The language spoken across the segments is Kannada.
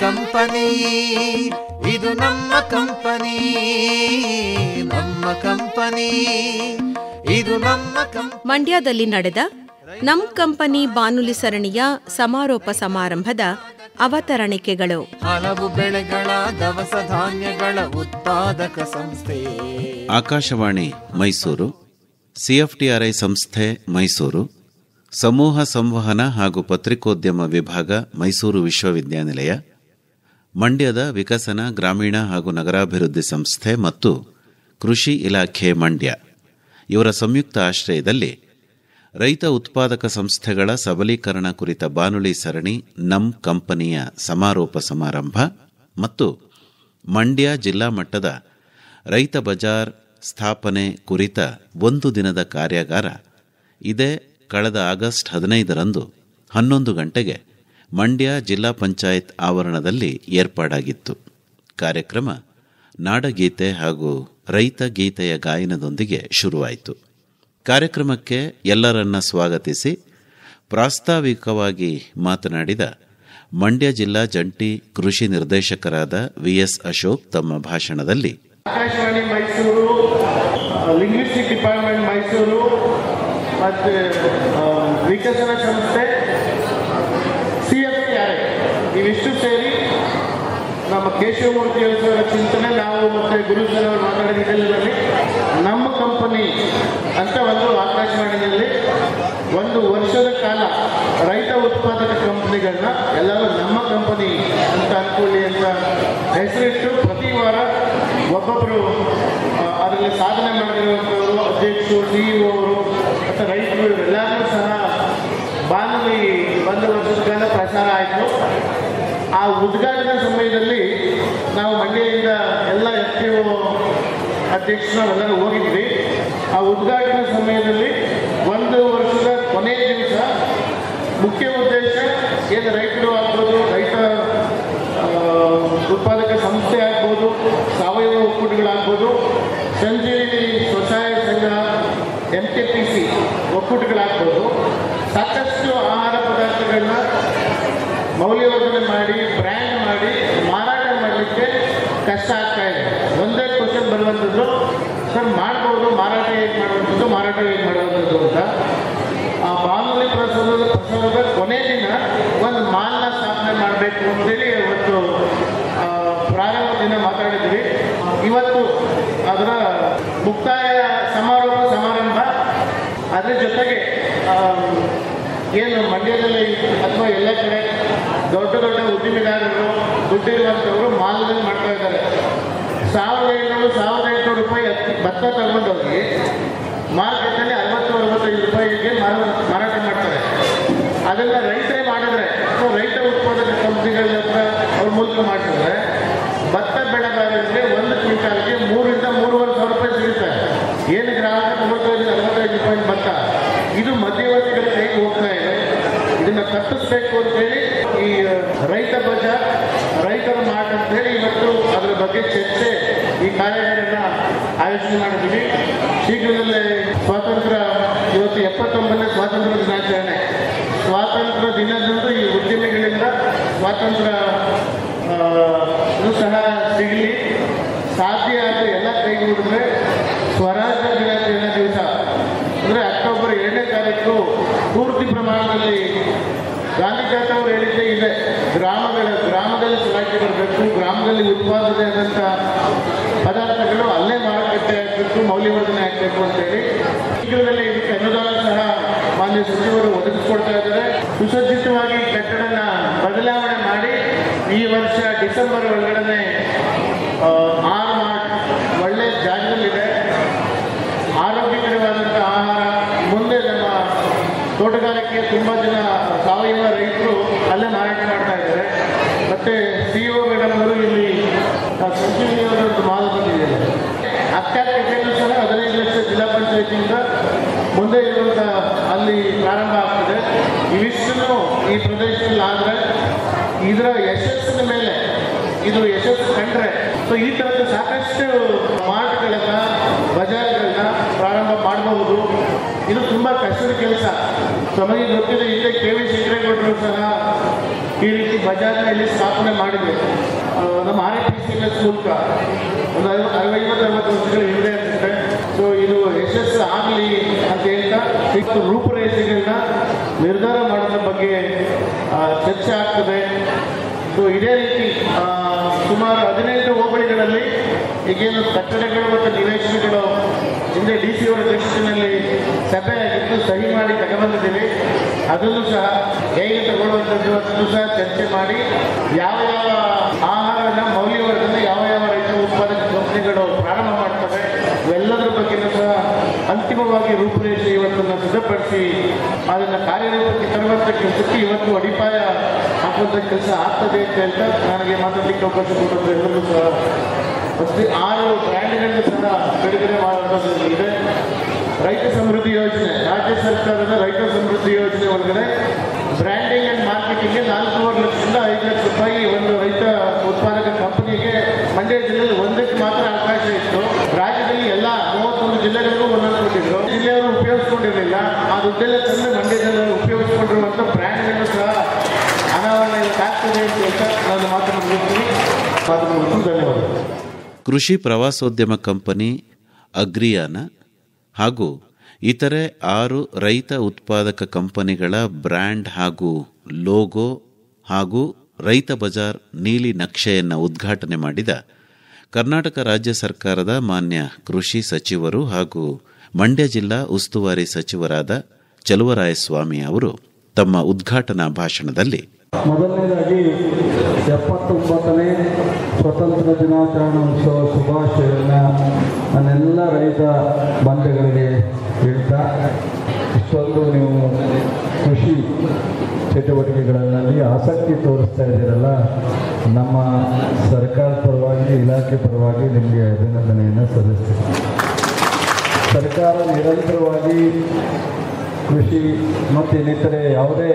ಕಂಪನಿ, ಇದು ನಮ್ಮ ಕಂಪನಿ, ನಮ್ಮ ಕಂಪನಿ, ಇದು ನಮ್ಮ ಕಂಪನಿ. ಮಂಡ್ಯದಲ್ಲಿ ನಡೆದ ನಮ್ ಕಂಪನಿ ಬಾನುಲಿ ಸರಣಿಯ ಸಮಾರೋಪ ಸಮಾರಂಭದ ಅವತರಣಿಕೆಗಳು. ಹಲವು ಬೆಳೆಗಳ ದವಸ ಧಾನ್ಯಗಳ ಉತ್ಪಾದಕ ಸಂಸ್ಥೆ ಆಕಾಶವಾಣಿ ಮೈಸೂರು, ಸಿಎಫ್ಟಿಆರ್ಐ ಸಂಸ್ಥೆ ಮೈಸೂರು, ಸಮೂಹ ಸಂವಹನ ಹಾಗೂ ಪತ್ರಿಕೋದ್ಯಮ ವಿಭಾಗ ಮೈಸೂರು ವಿಶ್ವವಿದ್ಯಾನಿಲಯ, ಮಂಡ್ಯದ ವಿಕಸನ ಗ್ರಾಮೀಣ ಹಾಗೂ ನಗರಾಭಿವೃದ್ಧಿ ಸಂಸ್ಥೆ ಮತ್ತು ಕೃಷಿ ಇಲಾಖೆ ಮಂಡ್ಯ ಇವರ ಸಂಯುಕ್ತ ಆಶ್ರಯದಲ್ಲಿ ರೈತ ಉತ್ಪಾದಕ ಸಂಸ್ಥೆಗಳ ಸಬಲೀಕರಣ ಕುರಿತ ಬಾನುಲಿ ಸರಣಿ ನಮ್ ಕಂಪನಿಯ ಸಮಾರೋಪ ಸಮಾರಂಭ ಮತ್ತು ಮಂಡ್ಯ ಜಿಲ್ಲಾ ಮಟ್ಟದ ರೈತ ಬಜಾರ್ ಸ್ಥಾಪನೆ ಕುರಿತ ಒಂದು ದಿನದ ಕಾರ್ಯಾಗಾರ ಇದೇ ಕಳೆದ ಆಗಸ್ಟ್ 15ರಂದು 11 ಗಂಟೆಗೆ ಮಂಡ್ಯ ಜಿಲ್ಲಾ ಪಂಚಾಯತ್ ಆವರಣದಲ್ಲಿ ಏರ್ಪಾಡಾಗಿತ್ತು. ಕಾರ್ಯಕ್ರಮ ನಾಡಗೀತೆ ಹಾಗೂ ರೈತ ಗೀತೆಯ ಗಾಯನದೊಂದಿಗೆ ಶುರುವಾಯಿತು. ಕಾರ್ಯಕ್ರಮಕ್ಕೆ ಎಲ್ಲರನ್ನ ಸ್ವಾಗತಿಸಿ ಪ್ರಾಸ್ತಾವಿಕವಾಗಿ ಮಾತನಾಡಿದ ಮಂಡ್ಯ ಜಿಲ್ಲಾ ಜಂಟಿ ಕೃಷಿ ನಿರ್ದೇಶಕರಾದ ವಿಎಸ್ ಅಶೋಕ್ ತಮ್ಮ ಭಾಷಣದಲ್ಲಿ, ಆಕಾಶವಾಣಿ ಮೈಸೂರು, ಲಿಂಗ್ವಿಸ್ಟಿಕ್ ಡಿಪಾರ್ಟ್ಮೆಂಟ್ ಮೈಸೂರು ಮತ್ತು ವಿಕಸನ ಸಂಸ್ಥೆ ಸಿಎಫ್ಟಿಆರ್ಐ ಇವಿಷ್ಟು ಸೇರಿ ನಮ್ಮ ಕೇಶವಮೂರ್ತಿಯವರ ಚಿಂತನೆ, ನಾವು ಮತ್ತು ಗುರುಜನವರು ಮಾತಾಡಿದ ಹಿನ್ನೆಲೆಯಲ್ಲಿ ನಮ್ಮ ಕಂಪನಿ ಅಂತ ಒಂದು ಆಕಾಶವಾಣಿಯಲ್ಲಿ ಒಂದು ವರ್ಷದ ಕಾಲ ರೈತ ಉತ್ಪಾದಕ ಕಂಪನಿಗಳನ್ನ ಎಲ್ಲರೂ ನಮ್ಮ ಕಂಪನಿ ಅಂತ ಅನ್ಕೊಳ್ಳಿ ಅಂತ ಹೆಸರಿಟ್ಟು ಪ್ರತಿ ವಾರ ಒಬ್ಬೊಬ್ಬರು ಅದರಲ್ಲಿ ಸಾಧನೆ ಮಾಡಿರುವಂಥವರು, ಅಧ್ಯಕ್ಷರು, ಸಿಇಒ ಅವರು ಮತ್ತು ರೈತರು ಇವರೆಲ್ಲರೂ ಸಹ ಬಾನುಲಿ ಒಂದು ವರ್ಷದ ಕಾಲ ಪ್ರಸಾರ ಆಯಿತು. ಆ ಉದ್ಘಾಟನಾ ಸಮಯದಲ್ಲಿ ನಾವು ಮಂಡ್ಯದಿಂದ ಎಲ್ಲ FPO ಅಧ್ಯಕ್ಷರು ನಾವೆಲ್ಲರೂ ಹೋಗಿದ್ವಿ. ಆ ಉದ್ಘಾಟನಾ ಸಮಯದಲ್ಲಿ ಒಂದು ವರ್ಷದ ಕೊನೆಯ ದಿವಸ ಮುಖ್ಯ ಉದ್ದೇಶ ಏನು ರೈತರು ಆಗ್ಬೋದು, ರೈತ ಉತ್ಪಾದಕ ಸಂಸ್ಥೆ ಆಗ್ಬೋದು, ಸಾವಯವ ಒಕ್ಕೂಟಗಳಾಗ್ಬೋದು, ಸಂಜೀವಿನಿ ಸ್ವಸಹಾಯ ಸಂಘ, MKPC ಒಕ್ಕೂಟಗಳಾಗ್ಬೋದು, ಸಾಕಷ್ಟು ಆಹಾರ ಪದಾರ್ಥಗಳನ್ನ ಮೌಲ್ಯವರ್ಧನೆ ಮಾಡಿ ಬ್ರ್ಯಾಂಡ್ ಮಾಡಿ ಮಾರಾಟ ಮಾಡಲಿಕ್ಕೆ ಕಷ್ಟ ಆಗ್ತಾ ಇದೆ. ಒಂದೇ ಕ್ವಶನ್ ಬರುವಂಥದ್ದು, ಸರ್ ಮಾಡ್ಬೋದು, ಮಾರಾಟ ಹೇಗೆ ಮಾಡುವಂಥದ್ದು, ಮಾರಾಟ ಹೇಗೆ ಮಾಡುವಂಥದ್ದು ಅಂತ. ಆ ಬಾನುಲಿ ಪ್ರಸಾರದ ಕೊನೆ ದಿನ ಒಂದು ಮಾಲ್ನ ಸ್ಥಾಪನೆ ಮಾಡಬೇಕು ಅಂತೇಳಿ ಇವತ್ತು ಪ್ರಾರಂಭ ದಿನ ಮಾತಾಡಿದ್ವಿ. ಇವತ್ತು ಅದರ ಮುಕ್ತಾಯ ಸಮಾರೋಪ ಸಮಾರಂಭ. ಅದರ ಜೊತೆಗೆ ಏನು ಮಂಡ್ಯದಲ್ಲಿ ಅಥವಾ ಎಲ್ಲ ಕಡೆ ದೊಡ್ಡ ದೊಡ್ಡ ಉದ್ದಿಮೆದಾರರು ದುಡ್ಡಿರುವಂಥವರು ಮಾಲ್ನಲ್ಲಿ ಮಾಡ್ತಾ ಇದ್ದಾರೆ. 1,700 ರೂಪಾಯಿ ಭತ್ತ ತಗೊಂಡೋಗಿ ಮಾರ್ಕೆಟಲ್ಲಿ 60-65 ರೂಪಾಯಿಗೆ ಮಾರಾಟ ಮಾಡ್ತಾರೆ. ಅದನ್ನು ರೈತರೇ ಮಾಡಿದ್ರೆ ಅಥವಾ ರೈತ ಉತ್ಪಾದಕ ಕಂಪನಿಗಳ ಹತ್ರ ಅವ್ರ ಮೂಲಕ ಮಾಡ್ತಾರೆ. ಭತ್ತ ಬೆಳೆಗಾರರಿಗೆ ಒಂದು ಕ್ವಿಂಟಾಲ್ಗೆ 3,000-3,500 ರೂಪಾಯಿ ಸಿಗುತ್ತೆ. ಏನು ಗ್ರಾಹಕ 35-45 ರೂಪಾಯಿ ಭತ್ತ, ಇದು ಮಧ್ಯವರ್ತಿಗಳ ಕೈಗೆ ಹೋಗ್ತಾ ಇದೆ. ಇದನ್ನು ತಪ್ಪಿಸ್ಬೇಕು ಅಂತೇಳಿ ಈ ರೈತ ಬಜಾರ್, ರೈತರ ಮಾರ್ಟ್ ಅಂತೇಳಿ ಇವತ್ತು ಅದರ ಬಗ್ಗೆ ಚರ್ಚೆ, ಈ ಕಾರ್ಯಾಗಾರನ ಆಯೋಜನೆ ಮಾಡಿದ್ದೀವಿ. ಶೀಘ್ರದಲ್ಲೇ ಸ್ವಾತಂತ್ರ್ಯ, ಇವತ್ತು 79ನೇ ಸ್ವಾತಂತ್ರ್ಯ ದಿನಾಚರಣೆ. ಸ್ವಾತಂತ್ರ್ಯ ದಿನದಂದು ಈ ಉದ್ಯಮಿಗಳಿಂದ ಸ್ವಾತಂತ್ರ್ಯ ಸಹ ಸಿಗಲಿ, ಸಾಧ್ಯ ಆದ ಎಲ್ಲ ಕೈಗೂಡಿದ್ರೆ ಸ್ವರಾಜ್ಯ ದಿನಾಚರಣೆ ದಿವಸ ಅಂದರೆ ಅಕ್ಟೋಬರ್ 2ನೇ ತಾರೀಕು ಪೂರ್ತಿ ಪ್ರಮಾಣದಲ್ಲಿ ಗಾಂಧಿ ತಾತ ಅವರು ಹೇಳಿದ್ದೇ ಇದೆ, ಗ್ರಾಮದಲ್ಲಿ ಚಲಾಯಿಸಿ ಬರಬೇಕು, ಗ್ರಾಮದಲ್ಲಿ ಉತ್ಪಾದನೆ ಆದಂಥ ಪದಾರ್ಥಗಳು ಅಲ್ಲೇ ಮಾರುಕಟ್ಟೆ ಆಗಬೇಕು, ಮೌಲ್ಯವರ್ಧನೆ ಆಗಬೇಕು ಅಂತೇಳಿ ಶೀಘ್ರದಲ್ಲೇ ಇದಕ್ಕೆ ಅನುದಾನ ಸಹ ಮಾನ್ಯ ಸಚಿವರು ಒದಗಿಸ್ಕೊಡ್ತಾ ಇದ್ದಾರೆ. ಸುಸಜ್ಜಿತವಾಗಿ ಕಟ್ಟಡನ ಬದಲಾವಣೆ ಮಾಡಿ ಈ ವರ್ಷ ಡಿಸೆಂಬರ್ ಒಳಗಡೆ 6 ಮಾರ್ಟ್ ಒಳ್ಳೆ ಜಾಗದಲ್ಲಿದೆ. ಆರೋಗ್ಯಕರವಾದಂಥ ಆಹಾರ, ಮುಂದೆ ನಮ್ಮ ತೋಟಗಾರಿಕೆ ತುಂಬ ಜನ ಸಾವಯವ ರೈತರು ಅಲ್ಲೇ ಮಾರಾಟ ಮಾಡ್ತಾ ಇದ್ದಾರೆ. ಮತ್ತು CEO ಮೇಡಮ್ ಅವರು ಇಲ್ಲಿ ಸಂಜೀವಿನಿಯವರ ಒಂದು ಮಾಲ್ ಬಂದಿದೆ. ಅಕ್ಕ ಕೆಫೆಗೂ ಸಹ 15 ಲಕ್ಷ ಜಿಲ್ಲಾ ಪಂಚಾಯತಿಯಿಂದ ಮುಂದೆ ಇರುವಂಥ ಅಲ್ಲಿ ಪ್ರಾರಂಭ ಆಗ್ತದೆ. ಇವಿಷ್ಟನ್ನು ಈ ಪ್ರದೇಶದಲ್ಲಿ ಆದರೆ ಇದರ ಯಶಸ್ಸಿನ ಮೇಲೆ ಇದು ಯಶಸ್ಸು ಕಂಡ್ರೆ ಈ ಥರದ ಸಾಕಷ್ಟು ಮಾರ್ಟ್ಗಳನ್ನ, ಬಜಾರ್ಗಳನ್ನ ಪ್ರಾರಂಭ ಮಾಡಬಹುದು. ಇದು ತುಂಬ ಕಷ್ಟದ ಕೆಲಸ. ತಮಗೆ ಗೊತ್ತಿದೆ, ಹಿಂದೆ KV ಶಂಕರೇಗೌಡರು ಸಹ ಈ ರೀತಿ ಬಜಾರ್ನ ಇಲ್ಲಿ ಸ್ಥಾಪನೆ ಮಾಡಿದೆ. ನಮ್ಮ RIPCMS ಮೂಲಕ ಒಂದು 50-60 ವರ್ಷಗಳ ಹಿಂದೆ ಅನಿಸುತ್ತೆ. ಸೊ ಇದು ಯಶಸ್ಸು ಆಗಲಿ ಅಂತ ಹೇಳ್ತಾ ಇಷ್ಟು ರೂಪುರೇಷೆಗಳನ್ನ ನಿರ್ಧಾರ ಮಾಡೋದ್ರ ಬಗ್ಗೆ ಚರ್ಚೆ ಆಗ್ತದೆ. ಸೊ ಇದೇ ರೀತಿ ಸುಮಾರು 18 ಹೋಬಳಿಗಳಲ್ಲಿ ಈಗೇನು ಕಟ್ಟಡಗಳು ಮತ್ತು ನಿವೇಶನಗಳು ಹಿಂದೆ DC ಅವರ ಅಧ್ಯಕ್ಷತೆಯಲ್ಲಿ ಸಭೆ ಆಗಿದ್ದು ಸಹಿ ಮಾಡಿ ತಗೊಂಡಿದ್ದೀವಿ. ಅದನ್ನು ಸಹ ಹೇಗೆ ತಗೊಳ್ಳುವಂಥದ್ದು ಅದನ್ನು ಸಹ ಚರ್ಚೆ ಮಾಡಿ ಯಾವ ಯಾವ ಆಹಾರನ ಮೌಲ್ಯವರ್ಧನೆ ಯಾವ ಯಾವ ರೈತ ಉತ್ಪಾದಕ ಕಂಪನಿಗಳು ಪ್ರಾರಂಭ ಮಾಡ್ತವೆ ಇವೆಲ್ಲದರ ಬಗ್ಗೆಯೂ ಸಹ ಅಂತಿಮವಾಗಿ ರೂಪುರೇಷೆ ಇವತ್ತನ್ನು ಸಿದ್ಧಪಡಿಸಿ ಅದನ್ನು ಕಾರ್ಯರೂಪಕ್ಕೆ ತರುವಂಥ ಕೆಲಸಕ್ಕೆ ಇವತ್ತು ಅಡಿಪಾಯ ಹಾಕುವಂಥ ಕೆಲಸ ಆಗ್ತದೆ ಅಂತ ಹೇಳ್ತಾ ನನಗೆ ಮಾತಾಡಲಿಕ್ಕೆ ಅವಕಾಶ ಕೊಟ್ಟದ್ದು ಎಲ್ಲರಿಗೂ ಸಹ ಮತ್ತು 6 ಬ್ರ್ಯಾಂಡ್ಗಳನ್ನು ಸಹ ಬಿಡುಗಡೆ ಮಾಡುವಂಥದ್ದು ಇದೆ. ರೈತ ಸಮೃದ್ಧಿ ಯೋಜನೆ, ರಾಜ್ಯ ಸರ್ಕಾರದ ರೈತ ಸಮೃದ್ಧಿ ಯೋಜನೆ ಒಳಗಡೆ ಬ್ರ್ಯಾಂಡಿಂಗ್ ಆ್ಯಂಡ್ ಮಾರ್ಕೆಟಿಂಗ್ಗೆ 4.5 ಲಕ್ಷದಿಂದ 5 ಲಕ್ಷ ರೂಪಾಯಿ ಒಂದು ರೈತ ಉತ್ಪಾದಕ ಕಂಪನಿಗೆ ಮಂಡ್ಯ ಜಿಲ್ಲೆಯಲ್ಲಿ ಒಂದಕ್ಕೆ ಮಾತ್ರ ಅವಕಾಶ ಇತ್ತು. ರಾಜ್ಯದಲ್ಲಿ ಎಲ್ಲ 31 ಜಿಲ್ಲೆಗಳಿಗೂ ಒಂದೊಂದು ಕೊಟ್ಟಿದ್ರು. ಜಿಲ್ಲೆಯವರು ಉಪಯೋಗಿಸ್ಕೊಂಡಿರಲಿಲ್ಲ. ಆ ದುಡ್ಡೆಲ್ಲ ತಂದು ಮಂಡ್ಯ ಜಿಲ್ಲೆಯಲ್ಲಿ ಉಪಯೋಗಿಸ್ಕೊಂಡಿರುವಂಥ ಬ್ರ್ಯಾಂಡ್ಗಳನ್ನು ಸಹ ಅನಾವರಣ ಆಗ್ತದೆ ಅಂತ ಹೇಳ್ತಾ ನಾನು ಮಾತನ್ನು ಮುಗಿಸ್ತೀನಿ. ಧನ್ಯವಾದಗಳು. ಕೃಷಿ ಪ್ರವಾಸೋದ್ಯಮ ಕಂಪನಿ ಅಗ್ರಿಯಾನ ಹಾಗೂ ಇತರೆ 6 ರೈತ ಉತ್ಪಾದಕ ಕಂಪನಿಗಳ ಬ್ರ್ಯಾಂಡ್ ಹಾಗೂ ಲೋಗೋ ಹಾಗೂ ರೈತ ಬಜಾರ್ ನೀಲಿ ನಕ್ಷೆಯನ್ನು ಉದ್ಘಾಟನೆ ಮಾಡಿದ ಕರ್ನಾಟಕ ರಾಜ್ಯ ಸರ್ಕಾರದ ಮಾನ್ಯ ಕೃಷಿ ಸಚಿವರು ಹಾಗೂ ಮಂಡ್ಯ ಜಿಲ್ಲಾ ಉಸ್ತುವಾರಿ ಸಚಿವರಾದ ಚಲುವರಾಯಸ್ವಾಮಿ ಅವರು ತಮ್ಮ ಉದ್ಘಾಟನಾ ಭಾಷಣದಲ್ಲಿ ಮೊದಲನೇದಾಗಿ 79ನೇ ಸ್ವತಂತ್ರ ದಿನಾಚರಣೋತ್ಸವ ಶುಭಾಶಯವನ್ನು ನನ್ನೆಲ್ಲ ರೈತ ಬಂಧುಗಳಿಗೆ ಹೇಳ್ತಾ, ಇಷ್ಟೊಂದು ನೀವು ಕೃಷಿ ಚಟುವಟಿಕೆಗಳಲ್ಲಿ ಆಸಕ್ತಿ ತೋರಿಸ್ತಾ ಇದ್ದೀರಲ್ಲ, ನಮ್ಮ ಸರ್ಕಾರದ ಪರವಾಗಿ ಇಲಾಖೆ ಪರವಾಗಿ ನಿಮಗೆ ಅಭಿನಂದನೆಯನ್ನು ಸಲ್ಲಿಸ್ತೀನಿ. ಸರ್ಕಾರ ನಿರಂತರವಾಗಿ ಕೃಷಿ ಮತ್ತು ಇನ್ನಿತರೆ ಯಾವುದೇ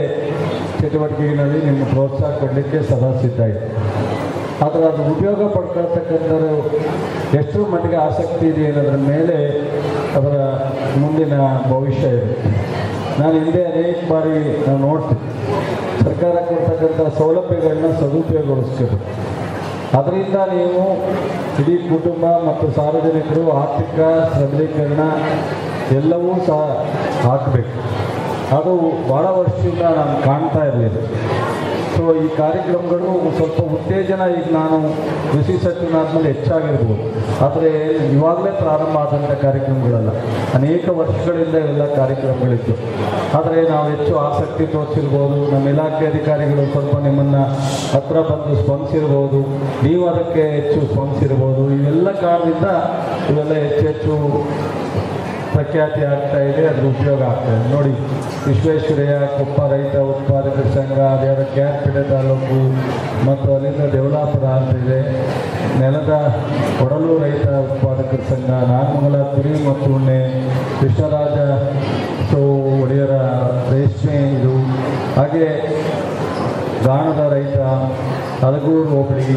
ಚಟುವಟಿಕೆಗಳಲ್ಲಿ ನಿಮ್ಮ ಪ್ರೋತ್ಸಾಹ ಕೊಡಲಿಕ್ಕೆ ಸದಾ ಸಿದ್ಧ ಇದೆ. ಆದರೆ ಅದು ಉಪಯೋಗ ಪಡ್ಕೊಳ್ತಕ್ಕಂಥದ್ದು ಎಷ್ಟರ ಮಟ್ಟಿಗೆ ಆಸಕ್ತಿ ಇದೆ ಅನ್ನೋದ್ರ ಮೇಲೆ ಅದರ ಮುಂದಿನ ಭವಿಷ್ಯ ಇದೆ. ನಾನು ಹಿಂದೆ ಅನೇಕ ಬಾರಿ ನಾನು ನೋಡ್ತೀನಿ, ಸರ್ಕಾರ ಕೊಡ್ತಕ್ಕಂಥ ಸೌಲಭ್ಯಗಳನ್ನ ಸದುಪಯೋಗಗೊಳಿಸ್ಬೇಕು. ಅದರಿಂದ ನೀವು ಇಡೀ ಕುಟುಂಬ ಮತ್ತು ಸಾರ್ವಜನಿಕರು ಆರ್ಥಿಕ ಸಬಲೀಕರಣ ಎಲ್ಲವೂ ಸಹ ಹಾಕಬೇಕು. ಅದು ಭಾಳ ವರ್ಷದಿಂದ ನಾನು ಕಾಣ್ತಾ ಇರಲಿಲ್ಲ. ಸೊ ಈ ಕಾರ್ಯಕ್ರಮಗಳು ಸ್ವಲ್ಪ ಉತ್ತೇಜನ ಈಗ ನಾನು ಕೃಷಿ ಸಚಿವನಾದ್ಮೇಲೆ ಹೆಚ್ಚಾಗಿರ್ಬೋದು, ಆದರೆ ಇವಾಗಲೇ ಪ್ರಾರಂಭ ಆದಂಥ ಕಾರ್ಯಕ್ರಮಗಳಲ್ಲ, ಅನೇಕ ವರ್ಷಗಳಿಂದ ಎಲ್ಲ ಕಾರ್ಯಕ್ರಮಗಳಿತ್ತು. ಆದರೆ ನಾವು ಹೆಚ್ಚು ಆಸಕ್ತಿ ತೋರಿಸಿರ್ಬೋದು, ನಮ್ಮ ಇಲಾಖೆ ಅಧಿಕಾರಿಗಳು ಸ್ವಲ್ಪ ನಿಮ್ಮನ್ನು ಹತ್ರ ಬಂದು ಸ್ಪಂದಿಸಿರ್ಬೋದು, ನೀವು ಅದಕ್ಕೆ ಹೆಚ್ಚು ಸ್ಪಂದಿಸಿರ್ಬೋದು. ಇವೆಲ್ಲ ಕಾರಣದಿಂದ ಇವೆಲ್ಲ ಹೆಚ್ಚು ಪ್ರಖ್ಯಾತಿ ಆಗ್ತಾ ಇದೆ, ಅದ್ರ ಉಪಯೋಗ ಆಗ್ತಾ ಇದೆ. ನೋಡಿ, ವಿಶ್ವೇಶ್ವರಯ್ಯ ಕೊಪ್ಪ ರೈತ ಉತ್ಪಾದಕರ ಸಂಘ, ಅದ್ಯಾವ ಕ್ಯಾರ್ಪೇಟೆ ತಾಲೂಕು ಮತ್ತು ಅಲ್ಲಿಂದ ಡೆವಲಪರ ಅಂತಿದೆ, ನೆಲದ ಕೊಡಲು ರೈತ ಉತ್ಪಾದಕರ ಸಂಘ, ನಾಗಮಂಗಲ ಕುರಿ ಮತ್ತು ಉಣ್ಣೆ, ಕೃಷ್ಣರಾಜ ಒಡೆಯರ ರೇಷ್ಮೆ ಇದು, ಹಾಗೆ ಗಾಣದ ರೈತ, ಹಲಗೂರು ಹೋಬಳಿ,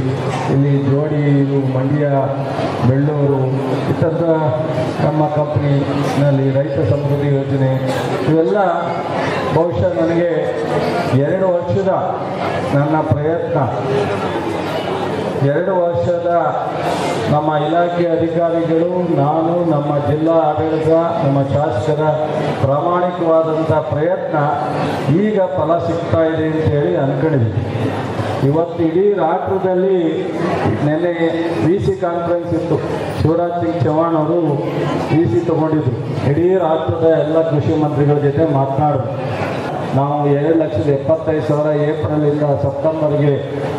ಇಲ್ಲಿ ಜೋಡಿ, ಇದು ಮಂಡ್ಯ, ಬೆಳ್ಳೂರು, ಇತರ ನಮ್ಮ ಕಂಪ್ನಿನಲ್ಲಿ ರೈತ ಸಮೃದ್ಧಿ ಯೋಜನೆ ಇವೆಲ್ಲ ಬಹುಶಃ ನನಗೆ 2 ವರ್ಷದ ನನ್ನ ಪ್ರಯತ್ನ, 2 ವರ್ಷದ ನಮ್ಮ ಇಲಾಖೆ ಅಧಿಕಾರಿಗಳು, ನಾನು, ನಮ್ಮ ಜಿಲ್ಲಾ ಆಡಳಿತ, ನಮ್ಮ ಶಾಸಕರ ಪ್ರಾಮಾಣಿಕವಾದಂಥ ಪ್ರಯತ್ನ ಈಗ ಫಲ ಸಿಗ್ತಾ ಇದೆ ಅಂತೇಳಿ ಅಂದ್ಕೊಂಡಿದ್ವಿ. ಇವತ್ತು ಇಡೀ ರಾಷ್ಟ್ರದಲ್ಲಿ ನೆನ್ನೆ VC ಕಾನ್ಫರೆನ್ಸ್ ಇತ್ತು. ಶಿವರಾಜ್ ಸಿಂಗ್ ಚೌಹಾಣ್ ಅವರು VC ತಗೊಂಡಿದ್ರು. ಇಡೀ ರಾಷ್ಟ್ರದ ಎಲ್ಲ ಕೃಷಿ ಮಂತ್ರಿಗಳ ಜೊತೆ ಮಾತನಾಡಿದ್ರು. ನಾವು 2,75,000 ಏಪ್ರಿಲಿಂದ ಸೆಪ್ಟೆಂಬರ್ಗೆ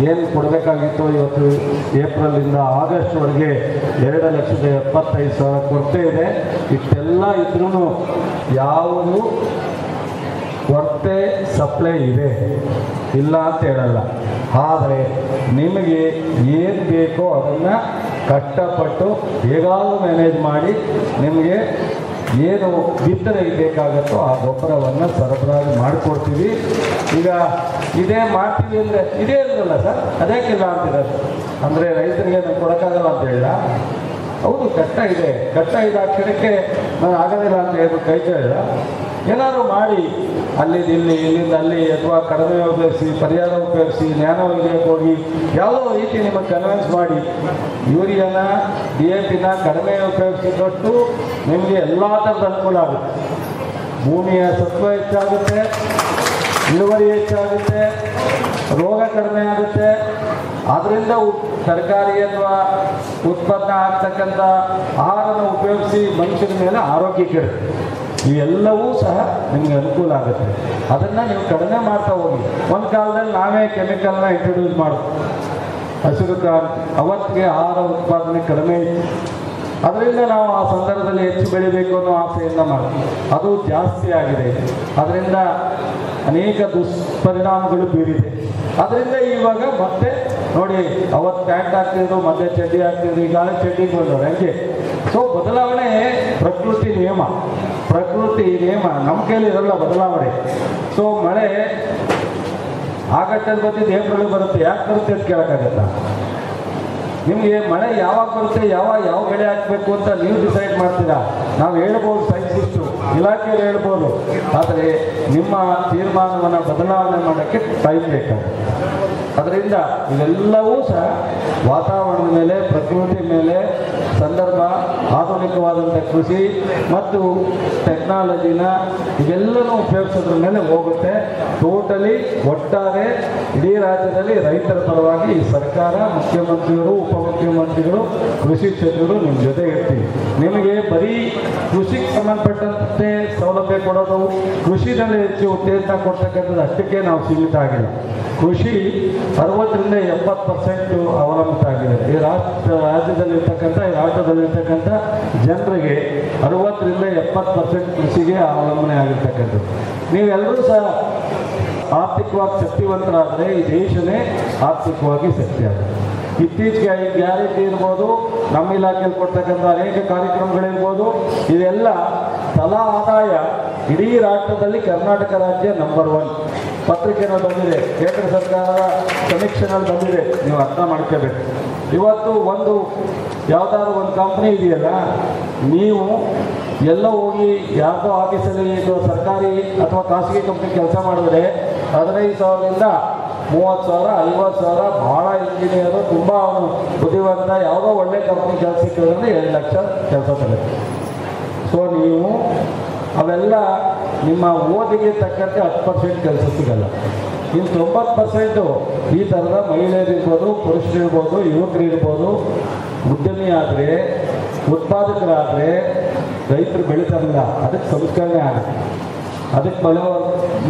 ಏನು ಕೊಡಬೇಕಾಗಿತ್ತು, ಇವತ್ತು ಏಪ್ರಿಲಿಂದ ಆಗಸ್ಟ್ವರೆಗೆ 2,75,000 ಕೊರತೆ ಇದೆ. ಇಷ್ಟೆಲ್ಲ ಇದ್ರೂ ಯಾವುದು ಕೊರತೆ ಸಪ್ಲೈ ಇದೆ, ಇಲ್ಲ ಅಂತ ಹೇಳಲ್ಲ. ಆದರೆ ನಿಮಗೆ ಏನು ಬೇಕೋ ಅದನ್ನು ಕಷ್ಟಪಟ್ಟು ಹೇಗಾದರೂ ಮ್ಯಾನೇಜ್ ಮಾಡಿ ನಿಮಗೆ ಏನು ಬಿತ್ತನೆಗೆ ಬೇಕಾಗುತ್ತೋ ಆ ಗೊಬ್ಬರವನ್ನು ಸರಬರಾಜು ಮಾಡಿಕೊಡ್ತೀವಿ. ಈಗ ಇದೇ ಮಾಡ್ತೀವಿ ಅಂದರೆ ಇದೇ ಇರಲ್ಲ ಸರ್, ಅದಕ್ಕಿಲ್ಲ ಅಂತಿರೋದು. ಅಂದರೆ ರೈತರಿಗೆ ನಾನು ಕೊಡೋಕ್ಕಾಗಲ್ಲ ಅಂತ ಹೇಳಿದ. ಹೌದು, ಕಷ್ಟ ಇದೆ. ಕಷ್ಟ ಇದ್ದ ಕ್ಷಣಕ್ಕೆ ನಾನು ಆಗೋದಿಲ್ಲ ಅಂತ ಹೇಳ್ಬಿಟ್ಟು ಕೈ ಕೇಳಿದ. ಏನಾದರೂ ಮಾಡಿ ಇಲ್ಲಿಂದ ಅಲ್ಲಿ ಅಥವಾ ಕಡಿಮೆ ಉಪಯೋಗಿಸಿ ಪರಿಹಾರ ಉಪಯೋಗಿಸಿ ಜ್ಞಾನ ವೈದ್ಯಕ್ಕೆ ಹೋಗಿ ಯಾವುದೋ ರೀತಿ ನಿಮಗೆ ಕನ್ವಿನ್ಸ್ ಮಾಡಿ ಯೂರಿಯಾನ DAPನ ಕಡಿಮೆ ಉಪಯೋಗಿಸಿದಷ್ಟು ನಿಮಗೆ ಎಲ್ಲ ಥರದ ಅನುಕೂಲ ಆಗುತ್ತೆ. ಭೂಮಿಯ ಸತ್ವ ಹೆಚ್ಚಾಗುತ್ತೆ, ಇಳುವರಿ ಹೆಚ್ಚಾಗುತ್ತೆ, ರೋಗ ಕಡಿಮೆ ಆಗುತ್ತೆ. ಆದ್ದರಿಂದ ತರಕಾರಿ ಅಥವಾ ಉತ್ಪನ್ನ ಆಗ್ತಕ್ಕಂಥ ಆಹಾರನ ಉಪಯೋಗಿಸಿ ಮನುಷ್ಯನ ಮೇಲೆ ಆರೋಗ್ಯ ಕೆಡುತ್ತೆ. ಇವೆಲ್ಲವೂ ಸಹ ನಿಮಗೆ ಅನುಕೂಲ ಆಗುತ್ತೆ. ಅದನ್ನು ನೀವು ಕಡಿಮೆ ಮಾಡ್ತಾ ಹೋಗಿ. ಒಂದು ಕಾಲದಲ್ಲಿ ನಾವೇ ಕೆಮಿಕಲ್ನ ಇಂಟ್ರೊಡ್ಯೂಸ್ ಮಾಡೋದು, ಹಸಿರು ಅವತ್ತಿಗೆ ಆಹಾರ ಉತ್ಪಾದನೆ ಕಡಿಮೆ ಇತ್ತು. ಅದರಿಂದ ನಾವು ಆ ಸಂದರ್ಭದಲ್ಲಿ ಹೆಚ್ಚು ಬೆಳಿಬೇಕು ಅನ್ನೋ ಆಸೆಯಿಂದ ಮಾಡ್ತೀವಿ. ಅದು ಜಾಸ್ತಿ ಆಗಿದೆ. ಅದರಿಂದ ಅನೇಕ ದುಷ್ಪರಿಣಾಮಗಳು ಬೀರಿದೆ. ಅದರಿಂದ ಇವಾಗ ಮತ್ತೆ ನೋಡಿ, ಅವತ್ತು ಪ್ಯಾಂಟ್ ಹಾಕ್ತಿದ್ರು, ಮತ್ತೆ ಚಡ್ಡಿ ಹಾಕ್ತಿದ್ರು, ಈಗಾಗಲೇ ಚಡ್ಡಿ ಬಂದವರು ಹಂಗೆ. ಸೊ ಬದಲಾವಣೆ ಪ್ರಕೃತಿ ನಿಯಮ ನಮ್ಮ ಕೈಲಿ ಇರಲ್ಲ ಬದಲಾವಣೆ. ಸೊ ಮಳೆ ಆಗಟ್ಟಲ್ಲಿ ಬಂದಿದ್ದು ಏಪ್ರಿಲ್ ಬರುತ್ತೆ, ಯಾಕೆ ಬರುತ್ತೆ ಅಂತ ಕೇಳೋಕ್ಕಾಗತ್ತಾ? ನಿಮಗೆ ಮಳೆ ಯಾವಾಗ ಬರುತ್ತೆ, ಯಾವ ಬೆಳೆ ಹಾಕಬೇಕು ಅಂತ ನೀವು ಡಿಸೈಡ್ ಮಾಡ್ತೀರಾ. ನಾವು ಹೇಳ್ಬೋದು, ಸೈನ್ಸಿಸ್ಟು ಇಲಾಖೆಯಲ್ಲಿ ಹೇಳ್ಬೋದು, ಆದರೆ ನಿಮ್ಮ ತೀರ್ಮಾನವನ್ನು ಬದಲಾವಣೆ ಮಾಡೋಕ್ಕೆ ಟೈಮ್ ಬೇಕಾಗುತ್ತೆ. ಅದರಿಂದ ಇವೆಲ್ಲವೂ ಸಹ ವಾತಾವರಣದ ಮೇಲೆ, ಪ್ರಕೃತಿ ಮೇಲೆ, ಸಂದರ್ಭ, ಆಧುನಿಕವಾದಂಥ ಕೃಷಿ ಮತ್ತು ಟೆಕ್ನಾಲಜಿನ ಇವೆಲ್ಲನೂ ಉಪಯೋಗಿಸೋದ್ರ ಮೇಲೆ ಹೋಗುತ್ತೆ. ಟೋಟಲಿ ಒಟ್ಟಾರೆ ಇಡೀ ರಾಜ್ಯದಲ್ಲಿ ರೈತರ ಪರವಾಗಿ ಈ ಸರ್ಕಾರ, ಮುಖ್ಯಮಂತ್ರಿಗಳು, ಉಪಮುಖ್ಯಮಂತ್ರಿಗಳು, ಕೃಷಿ ಸಚಿವರು ನಿಮ್ಮ ಜೊತೆ ಇರ್ತೀವಿ. ನಿಮಗೆ ಬರೀ ಕೃಷಿಗೆ ಸಂಬಂಧಪಟ್ಟಂತೆ ಸೌಲಭ್ಯ ಕೊಡೋದು, ಕೃಷಿನಲ್ಲಿ ಹೆಚ್ಚು ಉತ್ತೇಜನ ಕೊಡ್ತಕ್ಕಂಥದ್ದು ಅಷ್ಟಕ್ಕೆ ನಾವು ಸೀಮಿತ ಆಗಿಲ್ಲ. ಕೃಷಿ 60ರಿಂದ 70% ಅವಲಂಬಿತ ಆಗಿದೆ. ಈ ರಾಜ್ಯದಲ್ಲಿರ್ತಕ್ಕಂಥ ಜನರಿಗೆ 60ರಿಂದ 70% ಕೃಷಿಗೆ ಅವಲಂಬನೆ ಆಗಿರ್ತಕ್ಕಂಥದ್ದು. ನೀವೆಲ್ಲರೂ ಸಹ ಆರ್ಥಿಕವಾಗಿ ಶಕ್ತಿವಂತರಾದರೆ ಈ ದೇಶನೇ ಆರ್ಥಿಕವಾಗಿ ಶಕ್ತಿ ಆಗುತ್ತೆ. ಇತ್ತೀಚೆಗೆ ಈ ಗ್ಯಾರಂಟಿ ಇರ್ಬೋದು, ನಮ್ಮ ಇಲಾಖೆಯಲ್ಲಿ ಕೊಡ್ತಕ್ಕಂಥ ಅನೇಕ ಕಾರ್ಯಕ್ರಮಗಳಿರ್ಬೋದು, ಇವೆಲ್ಲ ತಲಾ ಆದಾಯ ಇಡೀ ರಾಷ್ಟ್ರದಲ್ಲಿ ಕರ್ನಾಟಕ ರಾಜ್ಯ ನಂಬರ್ 1 ಪತ್ರಿಕೆನಲ್ಲಿ ಬಂದಿದೆ, ಕೇಂದ್ರ ಸರ್ಕಾರದ ಸಮೀಕ್ಷೆನಲ್ಲಿ ಬಂದಿದೆ. ನೀವು ಅರ್ಥ ಮಾಡ್ಕೋಬೇಕು. ಇವತ್ತು ಯಾವುದಾದ್ರು ಒಂದು ಕಂಪ್ನಿ ಇದೆಯಲ್ಲ, ನೀವು ಎಲ್ಲ ಹೋಗಿ ಯಾವುದೋ ಆಫೀಸಲ್ಲಿ ಇದು ಸರ್ಕಾರಿ ಅಥವಾ ಖಾಸಗಿ ಕಂಪ್ನಿ ಕೆಲಸ ಮಾಡಿದ್ರೆ 15,000ರಿಂದ 30,000, 50,000 ಭಾಳ ಇಂಜಿನಿಯರು, ತುಂಬ ಅವನು ಬುದ್ಧಿವಂತ, ಯಾವುದೋ ಒಳ್ಳೆ ಕಂಪ್ನಿ ಕೆಲಸಕ್ಕೆ ಹೋದ್ರೆ 2 ಲಕ್ಷ ಕೆಲಸ ತಗುತ್ತೆ. ಸೊ ನೀವು ಅವೆಲ್ಲ ನಿಮ್ಮ ಓದಿಗೆ ತಕ್ಕಂತೆ 10% ಕೆಲಸ ಸಿಗಲ್ಲ. ಇನ್ನು 90% ಈ ಥರದ ಮಹಿಳೆಯರಿರ್ಬೋದು, ಪುರುಷರಿರ್ಬೋದು, ಯುವಕರಿರ್ಬೋದು, ಉದ್ಯಮಿ ಆದರೆ, ಉತ್ಪಾದಕರಾದರೆ ರೈತರು ಬೆಳೀತಾರಲ್ಲ, ಅದಕ್ಕೆ ಸಂಸ್ಕರಣೆ ಆಗುತ್ತೆ, ಅದಕ್ಕೆ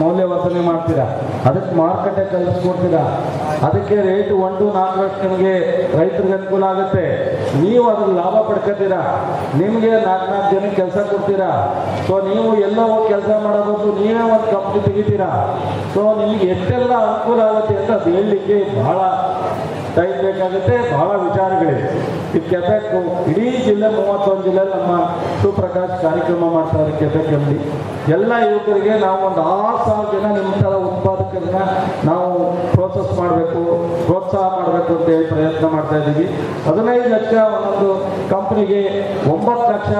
ಮೌಲ್ಯವರ್ಧನೆ ಮಾಡ್ತೀರಾ, ಅದಕ್ಕೆ ಮಾರುಕಟ್ಟೆ ಕಲಿಸ್ಕೊಡ್ತೀರಾ, ಅದಕ್ಕೆ ರೇಟ್ 1-4 ವರ್ಷಕ್ಕೆ ರೈತರಿಗೆ ಅನುಕೂಲ ಆಗುತ್ತೆ. ನೀವು ಅದ್ರ ಲಾಭ ಪಡ್ಕೊತೀರಾ, ನಿಮಗೆ 4 ಜನಕ್ಕೆ ಕೆಲಸ ಕೊಡ್ತೀರಾ. ಸೊ ನೀವು ಎಲ್ಲ ಹೋಗಿ ಕೆಲಸ ಮಾಡೋದು, ನೀವೇ ಒಂದು ಕಂಪ್ನಿ ತೆಗಿತೀರಾ. ಸೊ ನಿಮಗೆ ಎಷ್ಟೆಲ್ಲ ಅನುಕೂಲ ಆಗುತ್ತೆ ಅಂತ ಅದು ಹೇಳಲಿಕ್ಕೆ ಭಾಳ ಟೈಮ್ ಬೇಕಾಗುತ್ತೆ, ಭಾಳ ವಿಚಾರಗಳಿವೆ. ಈ ಕೆಫೆಕ್ ಇಡೀ ಜಿಲ್ಲೆ 31 ಜಿಲ್ಲೆಯಲ್ಲಿ ನಮ್ಮ ಸುಪ್ರಕಾಶ್ ಕಾರ್ಯಕ್ರಮ ಮಾಡ್ತಾರೆ. ಕೆಫೆಕಲ್ಲಿ ಎಲ್ಲ ಯುವಕರಿಗೆ ನಾವು ಒಂದು 6,000 ಜನ ನಿಮ್ಮ ಥರ ಉತ್ಪಾದಕರನ್ನ ನಾವು ಪ್ರೋತ್ಸಾಹ ಮಾಡಬೇಕು ಅಂತ ಹೇಳಿ ಪ್ರಯತ್ನ ಮಾಡ್ತಾ ಇದ್ದೀವಿ. 15 ಲಕ್ಷ ಒಂದೊಂದು ಕಂಪ್ನಿಗೆ, 9 ಲಕ್ಷ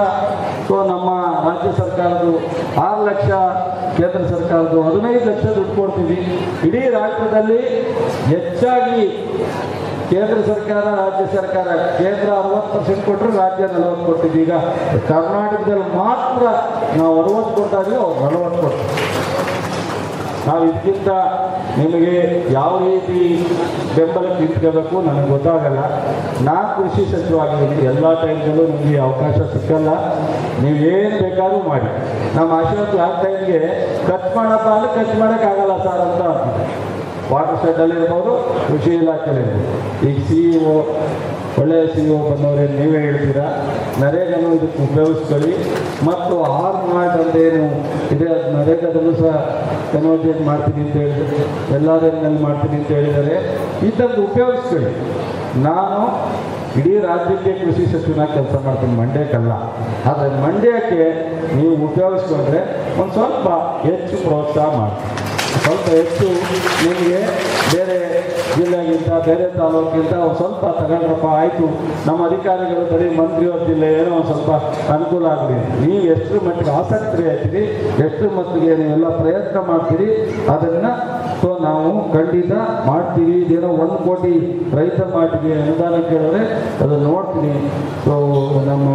ಸೊ ನಮ್ಮ ರಾಜ್ಯ ಸರ್ಕಾರದ್ದು, 6 ಲಕ್ಷ ಕೇಂದ್ರ ಸರ್ಕಾರದ್ದು, 15 ಲಕ್ಷ ದುಡ್ಡು ಕೊಡ್ತೀವಿ. ಇಡೀ ರಾಷ್ಟ್ರದಲ್ಲಿ ಹೆಚ್ಚಾಗಿ ಕೇಂದ್ರ ಸರ್ಕಾರ, ರಾಜ್ಯ ಸರ್ಕಾರ, ಕೇಂದ್ರ 60% ಕೊಟ್ಟರೆ ರಾಜ್ಯ 40 ಕೊಟ್ಟಿದ್ದೀವಿ. ಈಗ ಕರ್ನಾಟಕದಲ್ಲಿ ಮಾತ್ರ ನಾವು 60 ಕೊಡ್ತಾ ಇದ್ದೀವಿ, ಅವ್ರು 40 ಕೊಡ್ತೀವಿ. ನಾವು ಇದಕ್ಕಿಂತ ನಿಮಗೆ ಯಾವ ರೀತಿ ಬೆಂಬಲಕ್ಕೆ ನಿಂತ್ಕೋಬೇಕು ನನಗೆ ಗೊತ್ತಾಗಲ್ಲ. ನಾನು ಕೃಷಿ ಸಚಿವವಾಗಿದ್ದೀನಿ, ಎಲ್ಲ ಟೈಮ್ನಲ್ಲೂ ನಿಮಗೆ ಅವಕಾಶ ಸಿಕ್ಕಲ್ಲ. ನೀವೇನು ಬೇಕಾದ್ರೂ ಮಾಡಿ. ನಮ್ಮ ಆಶೀರ್ವಾದ ಆ ಟೈಮ್ಗೆ ಖರ್ಚು ಮಾಡಪ್ಪ ಅಂದರೆ ಖರ್ಚು ಮಾಡೋಕ್ಕಾಗಲ್ಲ ಸರ್ ಅಂತ ಅಂತಿದೆ. ವಾಟರ್ ಶೆಡ್ಡಲ್ಲಿರ್ಬೋದು, ಕೃಷಿ ಇಲಾಖೆಯಲ್ಲಿರ್ಬೋದು. ಈಗ CEO, ಒಳ್ಳೆಯ CEO ಬಂದವರೇ ನೀವೇ ಹೇಳ್ತೀರಾ, ನರೇಗಾನು ಇದಕ್ಕೆ ಉಪಯೋಗಿಸ್ಕೊಳ್ಳಿ. ಮತ್ತು R-Mart ಅಂತೇನು ಇದೆ, ಅದು ನರೇಗಾದಲ್ಲೂ ಸಹ ಕನ್ವರ್ಜೆಂಟ್ ಮಾಡ್ತೀನಿ ಅಂತ ಹೇಳಿದ್ರು, ಎಲ್ಲರಲ್ಲಿ ಮಾಡ್ತೀನಿ ಅಂತ ಹೇಳಿದ್ದಾರೆ. ಇದನ್ನು ಉಪಯೋಗಿಸ್ಕೊಳ್ಳಿ. ನಾನು ಇಡೀ ರಾಜ್ಯಕ್ಕೆ ಕೃಷಿ ಸಚಿವನಾಗಿ ಕೆಲಸ ಮಾಡ್ತೀನಿ, ಮಂಡ್ಯಕ್ಕಲ್ಲ. ಆದರೆ ಮಂಡ್ಯಕ್ಕೆ ನೀವು ಉಪಯೋಗಿಸ್ಕೊಂಡ್ರೆ ಒಂದು ಸ್ವಲ್ಪ ಹೆಚ್ಚು ಪ್ರೋತ್ಸಾಹ ಮಾಡಿ, ಸ್ವಲ್ಪ ಹೆಚ್ಚು ನಿಮಗೆ ಬೇರೆ ಜಿಲ್ಲೆಗಿಂತ ಬೇರೆ ತಾಲೂಕಿಂದ ಒಂದು ಸ್ವಲ್ಪ ತಗೊಂಡ್ರಪ್ಪ ಆಯಿತು, ನಮ್ಮ ಅಧಿಕಾರಿಗಳು ಬರೀ ಮಂತ್ರಿಯವ್ರ ಜಿಲ್ಲೆ ಏನೋ ಒಂದು ಸ್ವಲ್ಪ ಅನುಕೂಲ ಆಗಲಿ. ನೀವು ಎಷ್ಟು ಮಟ್ಟಿಗೆ ಆಸಕ್ತಿ ಆಯ್ತೀರಿ, ಎಷ್ಟು ಮಟ್ಟಿಗೆ ನೀವೆಲ್ಲ ಪ್ರಯತ್ನ ಮಾಡ್ತೀರಿ, ಅದನ್ನು ನಾವು ಖಂಡಿತ ಮಾಡ್ತೀವಿ. ಇದೇನೋ 1 ಕೋಟಿ ರೈತ ಮಾಟಿಗೆ ಅನುದಾನ ಕೇಳಿದ್ರೆ ಅದನ್ನು ನೋಡ್ತೀನಿ. ಸೊ ನಮ್ಮ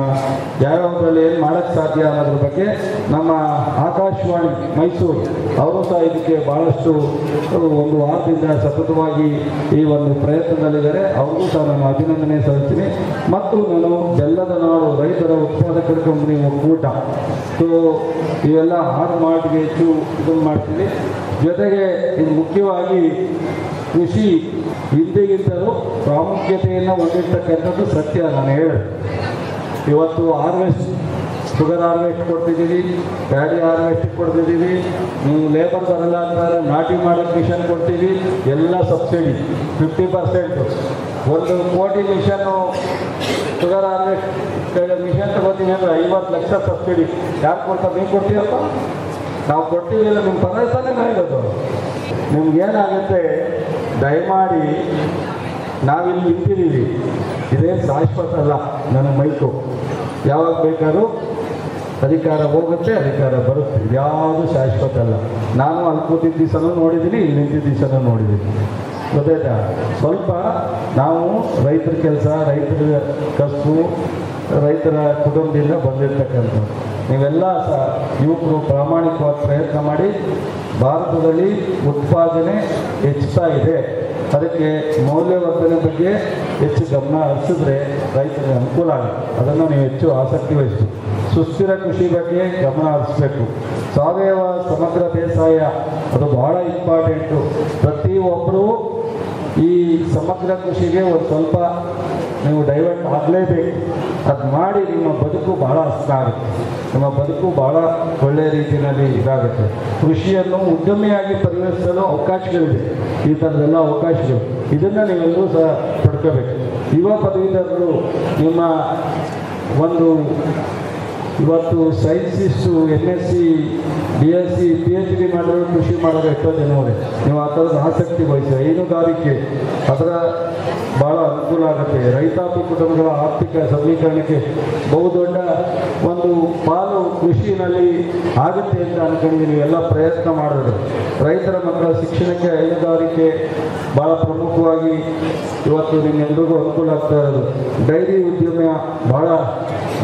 ಯಾವ್ಯಾವುದ್ರಲ್ಲಿ ಏನು ಮಾಡೋಕ್ಕೆ ಸಾಧ್ಯ ಅನ್ನೋದ್ರ ಬಗ್ಗೆ ನಮ್ಮ ಆಕಾಶವಾಣಿ ಮೈಸೂರು ಅವರು ಸಹ ಇದಕ್ಕೆ ಭಾಳಷ್ಟು 1 ವಾರದಿಂದ ಸತತವಾಗಿ ಈ ಒಂದು ಪ್ರಯತ್ನದಲ್ಲಿದ್ದಾರೆ. ಅವ್ರಿಗೂ ಸಹ ನಾನು ಅಭಿನಂದನೆ ಸಲ್ಲಿಸ್ತೀನಿ. ಮತ್ತು ನಾನು ಬೆಲ್ಲದ ನಾಡು ರೈತರ ಉತ್ಪಾದಕರ ಕಂಪನಿ ಒಕ್ಕೂಟ, ಸೊ ಇವೆಲ್ಲ 6 ಮಾರ್ಟ್ಗೆ ಹೆಚ್ಚು ಇದನ್ನು ಮಾಡ್ತೀವಿ. ಜೊತೆಗೆ ಇದು ಮುಖ್ಯವಾಗಿ ಕೃಷಿ ಹಿಂದೆಗಿಂತಲೂ ಪ್ರಾಮುಖ್ಯತೆಯನ್ನು ಹೊಂದಿರ್ತಕ್ಕಂಥದ್ದು ಸತ್ಯ. ನಾನು ಹೇಳಿದೆ ಇವತ್ತು ಶುಗರ್ ಹಾರ್ವೆಸ್ಟ್ ಕೊಡ್ತಿದ್ದೀವಿ, ಪ್ಯಾಡಿ ಹಾರ್ವೆಸ್ಟ್ ಕೊಡ್ತಿದ್ದೀವಿ. ನೀವು ಲೇಬರ್ ಬರಲ್ಲ ಅಂತಾರೆ, ನಾಟಿ ಮಾಡೋಕ್ಕೆ ಮಿಷನ್ ಕೊಡ್ತೀವಿ, ಎಲ್ಲ ಸಬ್ಸಿಡಿ 50%. 1 ಕೋಟಿ ಮಿಷನ್ನು ಶುಗರ್ ಹಾರ್ವೆಸ್ಟ್ ಮಿಷನ್ ತಗೋತೀನಿ ಅಂದರೆ 50 ಲಕ್ಷ ಸಬ್ಸಿಡಿ ಯಾರು ಕೊಡ್ತಾರೆ? ನೀವು ಕೊಡ್ತೀರಪ್ಪ? ನಾವು ಕೊಡ್ತೀವಿಲ್ಲ, ನಿಮ್ಮ ಪದಾರ್ಥನೇ ಇರೋದು. ನಿಮ್ಗೇನಾಗುತ್ತೆ, ದಯಮಾಡಿ ನಾವಿಲ್ಲಿ ನಿಂತಿದ್ದೀವಿ, ಇದೇ ಶಾಶ್ವತ ಅಲ್ಲ. ನನ್ನ ಮೈಕು ಯಾವಾಗ ಬೇಕಾದ್ರೂ ಅಧಿಕಾರ ಹೋಗುತ್ತೆ, ಅಧಿಕಾರ ಬರುತ್ತೆ, ಯಾವುದು ಶಾಶ್ವತ ಅಲ್ಲ. ನಾನು ಅಲ್ಲಿ ಕೂತಿದ್ದ ದಿವಸನೂ ನೋಡಿದ್ದೀನಿ, ಇಲ್ಲಿ ನಿಂತಿದ್ದ ದಿವಸನೂ ನೋಡಿದ್ದೀನಿ. ಗೊತ್ತಾಯ್ತಾ? ಸ್ವಲ್ಪ ನಾವು ರೈತರ ಕೆಲಸ, ರೈತರ ಕಸು, ರೈತರ ಕುಟುಂಬದಿಂದ ಬಂದಿರತಕ್ಕಂಥದ್ದು ನೀವೆಲ್ಲ ಸಹ ಯುವಕರು ಪ್ರಾಮಾಣಿಕವಾದ ಪ್ರಯತ್ನ ಮಾಡಿ. ಭಾರತದಲ್ಲಿ ಉತ್ಪಾದನೆ ಹೆಚ್ಚುತ್ತಾ ಇದೆ, ಅದಕ್ಕೆ ಮೌಲ್ಯವರ್ಧನೆ ಬಗ್ಗೆ ಹೆಚ್ಚು ಗಮನ ಹರಿಸಿದ್ರೆ ರೈತರಿಗೆ ಅನುಕೂಲ ಆಗುತ್ತೆ. ಅದನ್ನು ನೀವು ಹೆಚ್ಚು ಆಸಕ್ತಿ ವಹಿಸಿ. ಸುಸ್ಥಿರ ಕೃಷಿ ಬಗ್ಗೆ ಗಮನ ಹರಿಸಬೇಕು. ಸಾವಯವ ಸಮಗ್ರ ಬೇಸಾಯ ಅದು ಬಹಳ ಇಂಪಾರ್ಟೆಂಟು. ಪ್ರತಿಯೊಬ್ಬರೂ ಈ ಸಮಗ್ರ ಕೃಷಿಗೆ ಒಂದು ಸ್ವಲ್ಪ ನೀವು ಡೈವರ್ಟ್ ಆಗಲೇಬೇಕು. ಅದು ಮಾಡಿ ನಿಮ್ಮ ಬದುಕು ಭಾಳ ಹಸ್ತ ಆಗುತ್ತೆ, ನಿಮ್ಮ ಬದುಕು ಭಾಳ ಒಳ್ಳೆಯ ರೀತಿಯಲ್ಲಿ ಇದಾಗುತ್ತೆ. ಕೃಷಿಯನ್ನು ಉದ್ಯಮಿಯಾಗಿ ಪರಿವರ್ತಿಸಲು ಅವಕಾಶಗಳಿದೆ, ಈ ಥರದ್ದೆಲ್ಲ ಅವಕಾಶಗಳು. ಇದನ್ನು ನೀವೆಲ್ಲರೂ ಸಹ ಪಡ್ಕೋಬೇಕು. ಯುವ ಪದವೀಧರರು ನಿಮ್ಮ ಒಂದು ಇವತ್ತು ಸೈನ್ಸಿಸ್ಟು MSc BSc PhD ಮಾಡಿದ್ರು ಕೃಷಿ ಮಾಡೋದು ಎಷ್ಟೋ ಜನವೇ. ನೀವು ಆ ಥರದ ಆಸಕ್ತಿ ವಹಿಸಿ. ಹೈನುಗಾರಿಕೆ ಅದರ ಭಾಳ ಅನುಕೂಲ ಆಗುತ್ತೆ. ರೈತಾಪಿ ಕುಟುಂಬಗಳ ಆರ್ಥಿಕ ಸಬಲೀಕರಣಕ್ಕೆ ಬಹುದೊಡ್ಡ ಒಂದು ಪಾಲು ಕೃಷಿನಲ್ಲಿ ಆಗುತ್ತೆ ಅಂತ ಅಂದ್ಕೊಂಡು ನೀವೆಲ್ಲ ಪ್ರಯತ್ನ ಮಾಡಿದ್ರು. ರೈತರ ಮಕ್ಕಳ ಶಿಕ್ಷಣಕ್ಕೆ ಹೈನುಗಾರಿಕೆ ಭಾಳ ಪ್ರಮುಖವಾಗಿ ಇವತ್ತು ನಿಮ್ಮೆಲ್ಲರಿಗೂ ಅನುಕೂಲ ಆಗ್ತಾ ಇರೋದು. ಡೈರಿ ಉದ್ಯಮ ಭಾಳ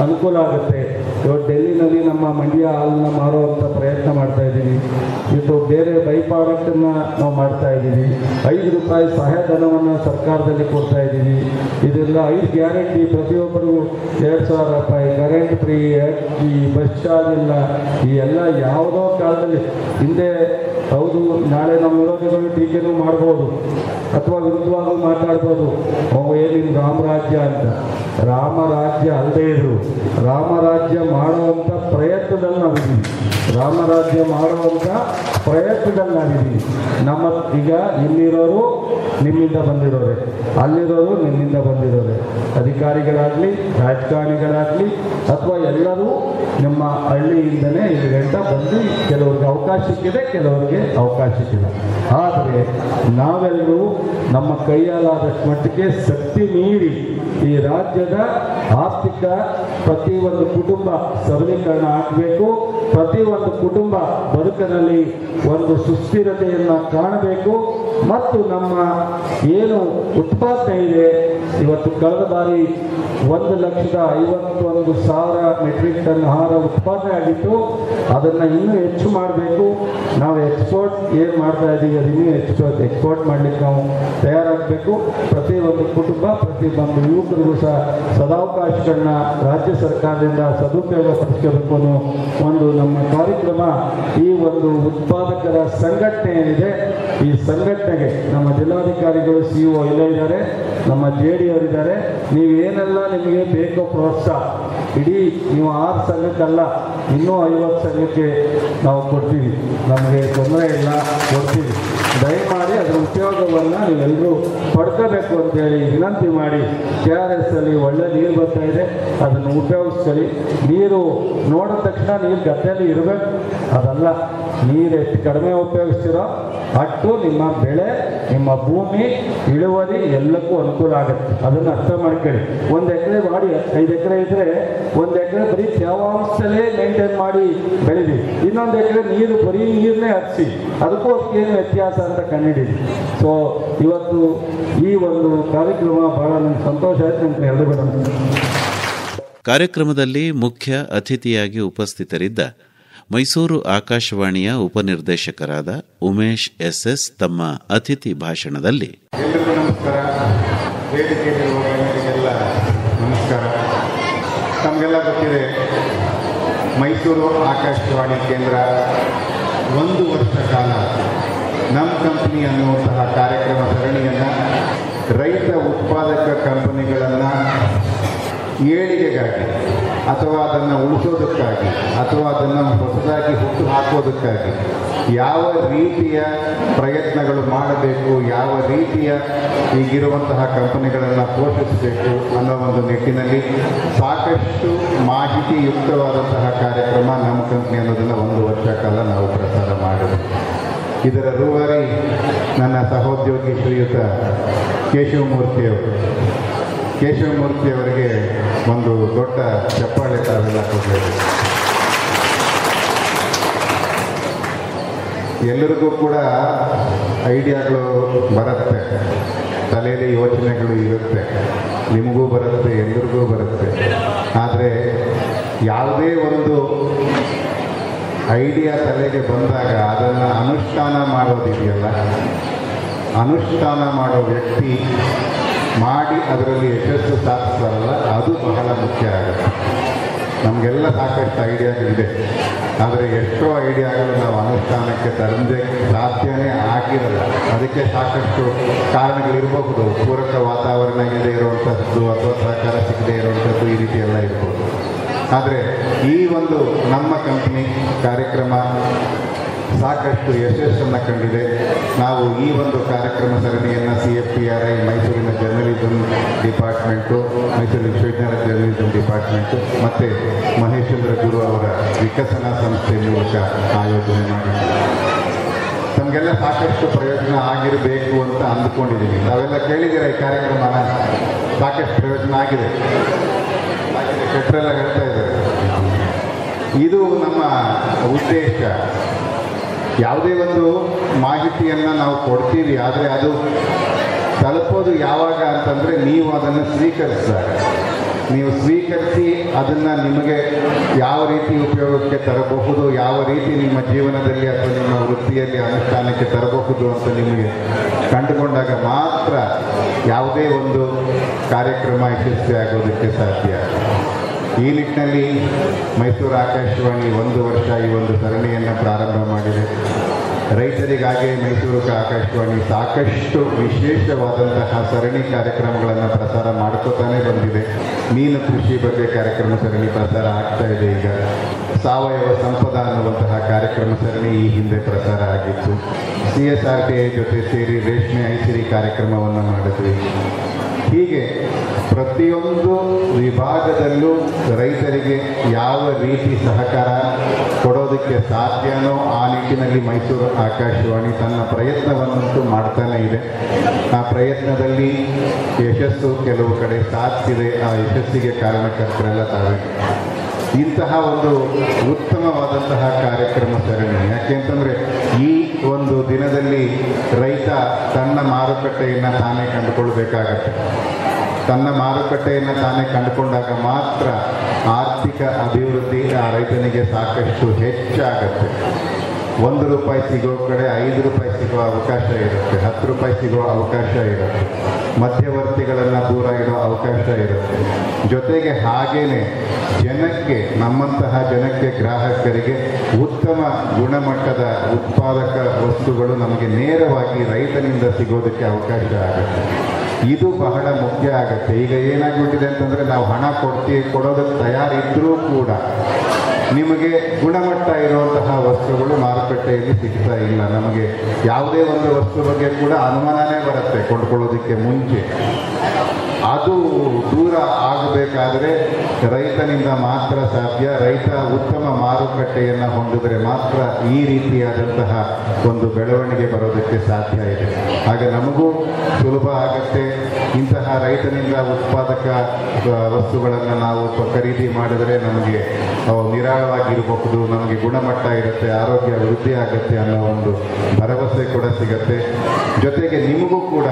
ಅನುಕೂಲ ಆಗುತ್ತೆ. ಇವತ್ತು ಡೆಲ್ಲಿನಲ್ಲಿ ನಮ್ಮ ಮಂಡ್ಯ ಹಾಲನ್ನ ಮಾರುವಂಥ ಪ್ರಯತ್ನ ಮಾಡ್ತಾಯಿದ್ದೀವಿ. ಇದು ಬೇರೆ ಬೈ ಪ್ರಾಡಕ್ಟನ್ನು ನಾವು ಮಾಡ್ತಾಯಿದ್ದೀವಿ. 5 ರೂಪಾಯಿ ಸಹಾಯಧನವನ್ನು ಸರ್ಕಾರದಲ್ಲಿ ಕೊಡ್ತಾ ಇದ್ದೀವಿ. ಇದೆಲ್ಲ 5 ಗ್ಯಾರಂಟಿ, ಪ್ರತಿಯೊಬ್ಬರಿಗೂ 2000 ರೂಪಾಯಿ, ಕರೆಂಟ್ ಫ್ರೀ, ಅಕ್ಕಿ, ಬಸ್ ಚಾರ್ಜ್ ಇಲ್ಲ. ಈ ಎಲ್ಲ ಯಾವುದೋ ಕಾಲದಲ್ಲಿ ಹಿಂದೆ ಹೌದು, ನಾಳೆ ನಮ್ಮ ವಿರೋಧಿಗಳು ಟೀಕೆನೂ ಮಾಡ್ಬೋದು ಅಥವಾ ವಿರುದ್ಧವಾಗೂ ಮಾತಾಡ್ಬೋದು. ಏನಿದು ರಾಮರಾಜ್ಯ ಅಂತ. ರಾಮರಾಜ್ಯ ಅಲ್ಲದೇ ಇದ್ರು ರಾಮರಾಜ್ಯ ಮಾಡುವಂಥ ಪ್ರಯತ್ನದಲ್ಲಿ ನಾವಿದ್ದೀವಿ. ರಾಮರಾಜ್ಯ ಮಾಡುವಂಥ ಪ್ರಯತ್ನದಲ್ಲಿ ನಾವಿದ್ದೀವಿ. ನಮ್ಮ ಈಗ ಇಲ್ಲಿರೋರು ನಿಮ್ಮಿಂದ ಬಂದಿರೋರೆ, ಅಲ್ಲಿರೋರು ನಿಮ್ಮಿಂದ ಬಂದಿರೋರೆ. ಅಧಿಕಾರಿಗಳಾಗಲಿ, ರಾಜಕಾರಣಿಗಳಾಗಲಿ ಅಥವಾ ಎಲ್ಲರೂ ನಿಮ್ಮ ಹಳ್ಳಿಯಿಂದಲೇ ಇಲ್ಲಿ ಗಂಟ ಬಂದು ಕೆಲವ್ರಿಗೆ ಅವಕಾಶ ಸಿಕ್ಕಿದೆ, ಕೆಲವರಿಗೆ ಅವಕಾಶ ಸಿಕ್ಕಿಲ್ಲ. ಆದರೆ ನಾವೆಲ್ಲರೂ ನಮ್ಮ ಕೈಯಲ್ಲಾದಷ್ಟು ಮಟ್ಟಿಗೆ ಶಕ್ತಿ ಮೀರಿ ಈ ರಾಜ್ಯದ ಆರ್ಥಿಕ ಪ್ರತಿಯೊಂದು ಕುಟುಂಬ ಸಬಲೀಕರಣ ಆಗಬೇಕು. ಪ್ರತಿಯೊಂದು ಕುಟುಂಬ ಬದುಕಿನಲ್ಲಿ ಒಂದು ಸುಸ್ಥಿರತೆಯನ್ನು ಕಾಣಬೇಕು. ಮತ್ತು ನಮ್ಮ ಏನು ಉತ್ಪಾದನೆ ಇದೆ, ಇವತ್ತು ಕಳೆದ ಬಾರಿ 1,51,000 ಮೆಟ್ರಿಕ್ ಟನ್ ಆಹಾರ ಉತ್ಪಾದನೆ ಆಗಿತ್ತು. ಅದನ್ನು ಇನ್ನೂ ಹೆಚ್ಚು ಮಾಡಬೇಕು. ನಾವು ಎಕ್ಸ್ಪೋರ್ಟ್ ಏನು ಮಾಡ್ತಾ ಇದ್ದೀವಿ ಅದು ಇನ್ನೂ ಎಕ್ಸ್ಪೋರ್ಟ್ ಮಾಡಲಿಕ್ಕೆ ನಾವು ತಯಾರಾಗಬೇಕು. ಪ್ರತಿಯೊಂದು ಕುಟುಂಬ, ಪ್ರತಿಯೊಂದು ಯುವಕರಿಗೂ ಸಹ ಸದಾವಕಾಶಗಳನ್ನ ರಾಜ್ಯ ಸರ್ಕಾರದಿಂದ ಸದುಪಯೋಗ ಪಡಿಸ್ಕೋಬೇಕು ಅನ್ನೋ ಒಂದು ನಮ್ಮ ಕಾರ್ಯಕ್ರಮ. ಈ ಒಂದು ಉತ್ಪಾದಕರ ಸಂಘಟನೆ ಏನಿದೆ, ಈ ಸಂಘಟನೆಗೆ ನಮ್ಮ ಜಿಲ್ಲಾಧಿಕಾರಿಗಳು CEO ಇಲ್ಲೇ ಇದ್ದಾರೆ, ನಮ್ಮ JD ಅವರಿದ್ದಾರೆ. ನೀವೇನೆಲ್ಲ ನಿಮಗೆ ಬೇಕೋ ಪ್ರೋತ್ಸಾಹ ಇಡೀ ನೀವು 6 ಸಂಘಕ್ಕಲ್ಲ, ಇನ್ನೂ 50 ಸಂಘಕ್ಕೆ ನಾವು ಕೊಡ್ತೀವಿ. ನಮಗೆ ತೊಂದರೆ ಇಲ್ಲ, ಕೊಡ್ತೀವಿ. ದಯಮಾಡಿ ಅದರ ಉಪಯೋಗವನ್ನು ನೀವೆಲ್ಲರೂ ಪಡ್ಕೋಬೇಕು ಅಂತೇಳಿ ವಿನಂತಿ ಮಾಡಿ. KRS ಅಲ್ಲಿ ಒಳ್ಳೆ ನೀರು ಬರ್ತಾ ಇದೆ, ಅದನ್ನು ಉಪಯೋಗಿಸ್ಕೊಳ್ಳಿ. ನೀರು ನೋಡಿದ ತಕ್ಷಣ ನೀರು ಗದ್ದೆಯಲ್ಲಿ ಇರಬೇಕು ಅದಲ್ಲ. ನೀರು ಎಷ್ಟು ಕಡಿಮೆ ಉಪಯೋಗಿಸ್ತೀರೋ ಅಟ್ಟು ನಿಮ್ಮ ಬೆಳೆ, ನಿಮ್ಮ ಭೂಮಿ, ಇಳುವರಿ ಎಲ್ಲಕ್ಕೂ ಅನುಕೂಲ ಆಗುತ್ತೆ. ಅದನ್ನು ಅರ್ಥ ಮಾಡ್ಕೊಳ್ಳಿ. 1 ಎಕರೆ ಮಾಡಿ 5 ಎಕರೆ ಇದ್ದರೆ 1 ಎಕರೆ ಬರೀ ತೇವಾಂಶದಲ್ಲೇ ಮೇಂಟೈನ್ ಮಾಡಿ ಬೆಳೀರಿ, ಇನ್ನೊಂದು ಎಕರೆ ನೀರು ಬರೀ ನೀರನ್ನೇ ಹರಿಸಿ, ಅದಕ್ಕೂ ಅದಕ್ಕೇನು ವ್ಯತ್ಯಾಸ ಅಂತ ಕಂಡುಹಿಡೀರಿ. ಸೊ ಇವತ್ತು ಈ ಒಂದು ಕಾರ್ಯಕ್ರಮ ಬಹಳ ನನಗೆ ಸಂತೋಷ ಆಯ್ತು. ನನಗೆ ಎಲ್ಲರೂ ಬೇಡ. ಕಾರ್ಯಕ್ರಮದಲ್ಲಿ ಮುಖ್ಯ ಅತಿಥಿಯಾಗಿ ಉಪಸ್ಥಿತರಿದ್ದ ಮೈಸೂರು ಆಕಾಶವಾಣಿಯ ಉಪನಿರ್ದೇಶಕರಾದ ಉಮೇಶ್ ಎಸ್ ತಮ್ಮ ಅತಿಥಿ ಭಾಷಣದಲ್ಲಿ ಎಲ್ಲರಿಗೂ ನಮಸ್ಕಾರ. ವೇದಿಕೆಯಲ್ಲಿರುವ ಗಣ್ಯರಿಗೆಲ್ಲ ನಮಸ್ಕಾರ. ತಮಗೆಲ್ಲ ಗೊತ್ತಿದೆ, ಮೈಸೂರು ಆಕಾಶವಾಣಿ ಕೇಂದ್ರ 1 ವರ್ಷ ಕಾಲ ನಮ್ಮ ಕಂಪನಿ ಅನ್ನುವಂತಹ ಕಾರ್ಯಕ್ರಮ ಸರಣಿಯನ್ನು ರೈತ ಉತ್ಪಾದಕ ಕಂಪನಿಗಳನ್ನು ಏಳಿಗೆಗಾಗಿ ಅಥವಾ ಅದನ್ನು ಉಳಿಸೋದಕ್ಕಾಗಿ ಅಥವಾ ಅದನ್ನು ಹೊಸದಾಗಿ ಹುಟ್ಟು ಹಾಕೋದಕ್ಕಾಗಿ ಯಾವ ರೀತಿಯ ಪ್ರಯತ್ನಗಳು ಮಾಡಬೇಕು, ಯಾವ ರೀತಿಯ ಈಗಿರುವಂತಹ ಕಂಪನಿಗಳನ್ನು ಪೋಷಿಸಬೇಕು ಅನ್ನೋ ಒಂದು ನಿಟ್ಟಿನಲ್ಲಿ ಸಾಕಷ್ಟು ಮಾಹಿತಿಯುಕ್ತವಾದಂತಹ ಕಾರ್ಯಕ್ರಮ ನಮ್ಮ ಕಂಪನಿ ಅನ್ನೋದನ್ನು 1 ವರ್ಷ ಕಾಲ ನಾವು ಪ್ರಸಾರ ಮಾಡಿದ್ವಿ. ಇದರ ರೂವಾರಿ ನನ್ನ ಸಹೋದ್ಯೋಗಿ ಶ್ರೀಯುತ ಕೇಶವಮೂರ್ತಿಯವರಿಗೆ ಒಂದು ದೊಡ್ಡ ಚಪ್ಪಾಳೆ ತಾವೆಲ್ಲ ಕೊಡಬೇಕು. ಎಲ್ಲರಿಗೂ ಕೂಡ ಐಡಿಯಾಗಳು ಬರುತ್ತೆ, ತಲೆಯಲ್ಲಿ ಯೋಚನೆಗಳು ಇರುತ್ತೆ, ನಿಮಗೂ ಬರುತ್ತೆ, ಎಲ್ಲರಿಗೂ ಬರುತ್ತೆ. ಆದರೆ ಯಾವುದೇ ಒಂದು ಐಡಿಯಾ ತಲೆಗೆ ಬಂದಾಗ ಅದನ್ನು ಅನುಷ್ಠಾನ ಮಾಡೋದಿದೆಯಲ್ಲ, ಅನುಷ್ಠಾನ ಮಾಡೋ ವ್ಯಕ್ತಿ ಮಾಡಿ ಅದರಲ್ಲಿ ಯಶಸ್ಸು ಸಾಧಿಸ್ತಾರಲ್ಲ, ಅದು ಬಹಳ ಮುಖ್ಯ ಆಗುತ್ತೆ. ನಮಗೆಲ್ಲ ಸಾಕಷ್ಟು ಐಡಿಯಾಗಳಿದೆ, ಆದರೆ ಎಷ್ಟೋ ಐಡಿಯಾಗಳು ನಾವು ಅನುಷ್ಠಾನಕ್ಕೆ ತರದೇ ಸಾಧ್ಯನೇ ಆಗಿರಲ್ಲ. ಅದಕ್ಕೆ ಸಾಕಷ್ಟು ಕಾರಣಗಳಿರಬಹುದು. ಪೂರಕ ವಾತಾವರಣ ಇಲ್ಲದೆ ಇರುವಂಥದ್ದು ಅಥವಾ ಸಹಕಾರ ಸಿಗದೇ ಇರುವಂಥದ್ದು, ಈ ರೀತಿ ಎಲ್ಲ ಇರ್ಬೋದು. ಆದರೆ ಈ ಒಂದು ನಮ್ಮ ಕಂಪನಿ ಕಾರ್ಯಕ್ರಮ ಸಾಕಷ್ಟು ಯಶಸ್ಸನ್ನು ಕಂಡಿದೆ. ನಾವು ಈ ಒಂದು ಕಾರ್ಯಕ್ರಮ ಸರಣಿಯನ್ನು CFTRI ಮೈಸೂರಿನ ಜರ್ನಲಿಸಮ್ ಡಿಪಾರ್ಟ್ಮೆಂಟು, ಮೈಸೂರು ವಿಶ್ವವಿದ್ಯಾಲಯ ಜರ್ನಲಿಸಮ್ ಡಿಪಾರ್ಟ್ಮೆಂಟು ಮತ್ತು ಮಹೇಶ್ಚಂದ್ರ ಗುರು ಅವರ ವಿಕಸನ ಸಂಸ್ಥೆ ಮೂಲಕ ಆಯೋಜನೆ ಮಾಡಿದ್ದೀವಿ. ನಮಗೆಲ್ಲ ಸಾಕಷ್ಟು ಪ್ರಯೋಜನ ಆಗಿರಬೇಕು ಅಂತ ಅಂದುಕೊಂಡಿದ್ದೀವಿ. ತಾವೆಲ್ಲ ಕೇಳಿದ್ದೀರ ಈ ಕಾರ್ಯಕ್ರಮನ, ಸಾಕಷ್ಟು ಪ್ರಯೋಜನ ಆಗಿದೆ. ಶೆಟ್ಟರೆಲ್ಲ ಹೇಳ್ತಾ ಇದ್ದಾರೆ. ಇದು ನಮ್ಮ ಉದ್ದೇಶ. ಯಾವುದೇ ಒಂದು ಮಾಹಿತಿಯನ್ನು ನಾವು ಕೊಡ್ತೀವಿ, ಆದರೆ ಅದು ತಲುಪೋದು ಯಾವಾಗ ಅಂತಂದರೆ ನೀವು ಅದನ್ನು ಸ್ವೀಕರಿಸಿದಾಗ. ನೀವು ಸ್ವೀಕರಿಸಿ ಅದನ್ನು ನಿಮಗೆ ಯಾವ ರೀತಿ ಉಪಯೋಗಕ್ಕೆ ತರಬಹುದು, ಯಾವ ರೀತಿ ನಿಮ್ಮ ಜೀವನದಲ್ಲಿ ಅಥವಾ ನಿಮ್ಮ ವೃತ್ತಿಯಲ್ಲಿ ಅನುಷ್ಠಾನಕ್ಕೆ ತರಬಹುದು ಅಂತ ನಿಮಗೆ ಕಂಡುಕೊಂಡಾಗ ಮಾತ್ರ ಯಾವುದೇ ಒಂದು ಕಾರ್ಯಕ್ರಮ ಯಶಸ್ವಿ ಆಗೋದಕ್ಕೆ ಸಾಧ್ಯ. ಈ ನಿಟ್ಟಿನಲ್ಲಿ ಮೈಸೂರು ಆಕಾಶವಾಣಿ 1 ವರ್ಷ ಈ ಒಂದು ಸರಣಿಯನ್ನು ಪ್ರಾರಂಭ ಮಾಡಿದೆ. ರೈತರಿಗಾಗಿ ಮೈಸೂರು ಆಕಾಶವಾಣಿ ಸಾಕಷ್ಟು ವಿಶೇಷವಾದಂತಹ ಸರಣಿ ಕಾರ್ಯಕ್ರಮಗಳನ್ನು ಪ್ರಸಾರ ಮಾಡ್ಕೋತಾನೆ ಬಂದಿದೆ. ಮೀನು ಕೃಷಿ ಬಗ್ಗೆ ಕಾರ್ಯಕ್ರಮ ಸರಣಿ ಪ್ರಸಾರ ಆಗ್ತಾ ಇದೆ. ಈಗ ಸಾವಯವ ಸಂಪದ ಅನ್ನುವಂತಹ ಕಾರ್ಯಕ್ರಮ ಸರಣಿ ಈ ಹಿಂದೆ ಪ್ರಸಾರ ಆಗಿತ್ತು. CSRTI ಜೊತೆ ಸೇರಿ ರೇಷ್ಮೆ ಐಸಿರಿ ಕಾರ್ಯಕ್ರಮವನ್ನು ಮಾಡಿದ್ವಿ. ಹೀಗೆ ಪ್ರತಿಯೊಂದು ವಿಭಾಗದಲ್ಲೂ ರೈತರಿಗೆ ಯಾವ ರೀತಿ ಸಹಕಾರ ಕೊಡೋದಕ್ಕೆ ಸಾಧ್ಯನೋ ಆ ನಿಟ್ಟಿನಲ್ಲಿ ಮೈಸೂರು ಆಕಾಶವಾಣಿ ತನ್ನ ಪ್ರಯತ್ನವನ್ನಂತೂ ಮಾಡ್ತಾನೇ ಇದೆ. ಆ ಪ್ರಯತ್ನದಲ್ಲಿ ಯಶಸ್ಸು ಕೆಲವು ಕಡೆ ಸಾಧಿಸಿದೆ. ಆ ಯಶಸ್ಸಿಗೆ ಕಾರಣಕರ್ತರೆಲ್ಲ ತಾವೇ. ಇಂತಹ ಒಂದು ಉತ್ತಮವಾದಂತಹ ಕಾರ್ಯಕ್ರಮ ಸರಣಿ ಯಾಕೆಂತಂದರೆ ಈ ಒಂದು ದಿನದಲ್ಲಿ ರೈತ ತನ್ನ ಮಾರುಕಟ್ಟೆಯನ್ನು ತಾನೇ ಕಂಡುಕೊಳ್ಬೇಕಾಗತ್ತೆ. ತನ್ನ ಮಾರುಕಟ್ಟೆಯನ್ನು ತಾನೇ ಕಂಡುಕೊಂಡಾಗ ಮಾತ್ರ ಆರ್ಥಿಕ ಅಭಿವೃದ್ಧಿ ಆ ರೈತನಿಗೆ ಸಾಕಷ್ಟು ಹೆಚ್ಚಾಗತ್ತೆ. 1 ರೂಪಾಯಿ ಸಿಗೋ ಕಡೆ 5 ರೂಪಾಯಿ ಸಿಗೋ ಅವಕಾಶ ಇರುತ್ತೆ, 10 ರೂಪಾಯಿ ಸಿಗೋ ಅವಕಾಶ ಇರುತ್ತೆ, ಮಧ್ಯವರ್ತಿಗಳನ್ನು ದೂರ ಇಡೋ ಅವಕಾಶ ಇರುತ್ತೆ. ಜೊತೆಗೆ ಹಾಗೇನೆ ಜನಕ್ಕೆ, ನಮ್ಮಂತಹ ಜನಕ್ಕೆ, ಗ್ರಾಹಕರಿಗೆ ಉತ್ತಮ ಗುಣಮಟ್ಟದ ಉತ್ಪಾದಕ ವಸ್ತುಗಳು ನಮಗೆ ನೇರವಾಗಿ ರೈತನಿಂದ ಸಿಗೋದಕ್ಕೆ ಅವಕಾಶ ಆಗುತ್ತೆ. ಇದು ಬಹಳ ಮುಖ್ಯ ಆಗುತ್ತೆ. ಈಗ ಏನಾಗ್ಬಿಟ್ಟಿದೆ ಅಂತಂದರೆ ನಾವು ಹಣ ಕೊಡೋದಕ್ಕೆ ತಯಾರಿದ್ದರೂ ಕೂಡ ನಿಮಗೆ ಗುಣಮಟ್ಟ ಇರುವಂತಹ ವಸ್ತುಗಳು ಮಾರುಕಟ್ಟೆಯಲ್ಲಿ ಸಿಗ್ತಾ ಇಲ್ಲ. ನಮಗೆ ಯಾವುದೇ ಒಂದು ವಸ್ತು ಬಗ್ಗೆ ಕೂಡ ಅನುಮಾನನೇ ಬರುತ್ತೆ ಕೊಂಡ್ಕೊಳ್ಳೋದಕ್ಕೆ ಮುಂಚೆ. ಅದು ದೂರ ಆಗಬೇಕಾದರೆ ರೈತನಿಂದ ಮಾತ್ರ ಸಾಧ್ಯ. ರೈತ ಉತ್ತಮ ಮಾರುಕಟ್ಟೆಯನ್ನು ಹೊಂದಿದರೆ ಮಾತ್ರ ಈ ರೀತಿಯಾದಂತಹ ಒಂದು ಬೆಳವಣಿಗೆ ಬರೋದಕ್ಕೆ ಸಾಧ್ಯ ಇದೆ. ಆಗ ನಮಗೂ ಸುಲಭ ಆಗುತ್ತೆ. ಇಂತಹ ರೈತನಿಂದ ಉತ್ಪಾದಕ ವಸ್ತುಗಳನ್ನು ನಾವು ಖರೀದಿ ಮಾಡಿದರೆ ನಮಗೆ ನಿರಾಳವಾಗಿರಬಹುದು, ನಮಗೆ ಗುಣಮಟ್ಟ ಇರುತ್ತೆ, ಆರೋಗ್ಯ ವೃದ್ಧಿ ಆಗುತ್ತೆ ಅನ್ನೋ ಒಂದು ಭರವಸೆ ಕೂಡ ಸಿಗುತ್ತೆ. ಜೊತೆಗೆ ನಿಮಗೂ ಕೂಡ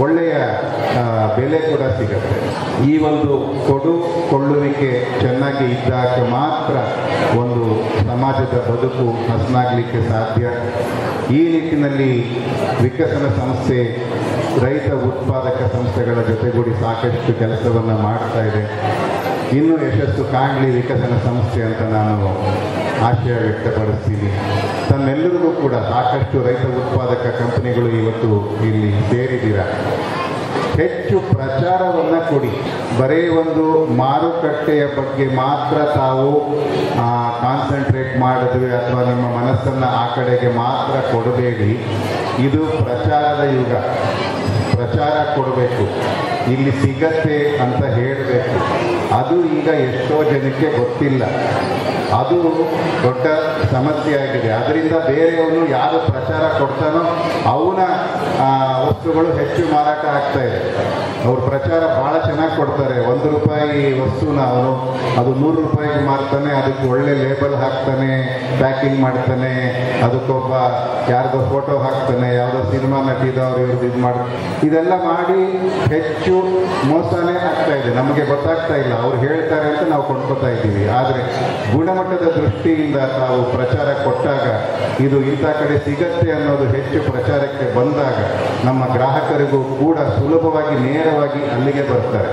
ಒಳ್ಳೆಯ ಬೆಲೆ ಕೂಡ ಸಿಗುತ್ತೆ. ಈ ಒಂದು ಕೊಳ್ಳುವಿಕೆ ಚೆನ್ನಾಗಿ ಇದ್ದಾಗ ಮಾತ್ರ ಒಂದು ಸಮಾಜದ ಬದುಕು ಹಸನಾಗಲಿಕ್ಕೆ ಸಾಧ್ಯ. ಈ ನಿಟ್ಟಿನಲ್ಲಿ ವಿಕಸನ ಸಂಸ್ಥೆ ರೈತ ಉತ್ಪಾದಕ ಸಂಸ್ಥೆಗಳ ಜೊತೆಗೂಡಿ ಸಾಕಷ್ಟು ಕೆಲಸವನ್ನು ಮಾಡ್ತಾ ಇದೆ. ಇನ್ನೂ ಯಶಸ್ಸು ಕಾಣಲಿ ವಿಕಸನ ಸಂಸ್ಥೆ ಅಂತ ನಾನು ಆಶಯ ವ್ಯಕ್ತಪಡಿಸ್ತೀನಿ. ತಮ್ಮೆಲ್ಲರಿಗೂ ಕೂಡ ಸಾಕಷ್ಟು ರೈತ ಉತ್ಪಾದಕ ಕಂಪನಿಗಳು ಇವತ್ತು ಇಲ್ಲಿ ಸೇರಿದ್ದೀರ. ಹೆಚ್ಚು ಪ್ರಚಾರವನ್ನು ಕೊಡಿ. ಬರೀ ಒಂದು ಮಾರುಕಟ್ಟೆಯ ಬಗ್ಗೆ ಮಾತ್ರ ತಾವು ಕಾನ್ಸಂಟ್ರೇಟ್ ಮಾಡಿದ್ವಿ ಅಥವಾ ನಿಮ್ಮ ಮನಸ್ಸನ್ನು ಆ ಕಡೆಗೆ ಮಾತ್ರ ಕೊಡಬೇಡಿ. ಇದು ಪ್ರಚಾರದ ಯುಗ. ಪ್ರಚಾರ ಕೊಡಬೇಕು, ಇಲ್ಲಿ ಸಿಗತ್ತೆ ಅಂತ ಹೇಳಬೇಕು. ಅದು ಈಗ ಎಷ್ಟೋ ಜನಕ್ಕೆ ಗೊತ್ತಿಲ್ಲ. ಅದು ದೊಡ್ಡ ಸಮಸ್ಯೆ ಆಗಿದೆ. ಅದರಿಂದ ಬೇರೆಯವನು ಯಾರು ಪ್ರಚಾರ ಕೊಡ್ತಾನೋ ಅವನ ವಸ್ತುಗಳು ಹೆಚ್ಚು ಮಾರಾಟ ಆಗ್ತಾ ಇದೆ. ಅವ್ರ ಪ್ರಚಾರ ಭಾಳ ಚೆನ್ನಾಗಿ ಕೊಡ್ತಾರೆ. ₹1 ವಸ್ತುನ ಅವನು ಅದು ₹100 ಮಾರ್ತಾನೆ, ಅದಕ್ಕೆ ಒಳ್ಳೆ ಲೇಬಲ್ ಹಾಕ್ತಾನೆ, ಪ್ಯಾಕಿಂಗ್ ಮಾಡ್ತಾನೆ, ಅದಕ್ಕೊಬ್ಬ ಯಾರ್ದೋ ಫೋಟೋ ಹಾಕ್ತಾನೆ, ಯಾವುದೋ ಸಿನಿಮಾ ನಟಿದವ್ರು ಇವ್ರದ್ದು ಇದು ಮಾಡಿ ಇದೆಲ್ಲ ಮಾಡಿ ಹೆಚ್ಚು ಮೋಸನೇ ಆಗ್ತಾ ಇದೆ. ನಮಗೆ ಗೊತ್ತಾಗ್ತಾ ಇಲ್ಲ. ಅವ್ರು ಹೇಳ್ತಾರೆ ಅಂತ ನಾವು ಕೊಂಡ್ಕೊತಾ ಇದ್ದೀವಿ. ಆದರೆ ಗುಣಮಟ್ಟದ ದೃಷ್ಟಿಯಿಂದ ತಾವು ಪ್ರಚಾರ ಕೊಟ್ಟಾಗ ಇದು ಇಂಥ ಕಡೆ ಸಿಗತ್ತೆ ಅನ್ನೋದು ಹೆಚ್ಚು ಪ್ರಚಾರಕ್ಕೆ ಬಂದಾಗ ನಮ್ಮ ಗ್ರಾಹಕರಿಗೂ ಕೂಡ ಸುಲಭವಾಗಿ ನೇರವಾಗಿ ಅಲ್ಲಿಗೆ ಬರ್ತಾರೆ.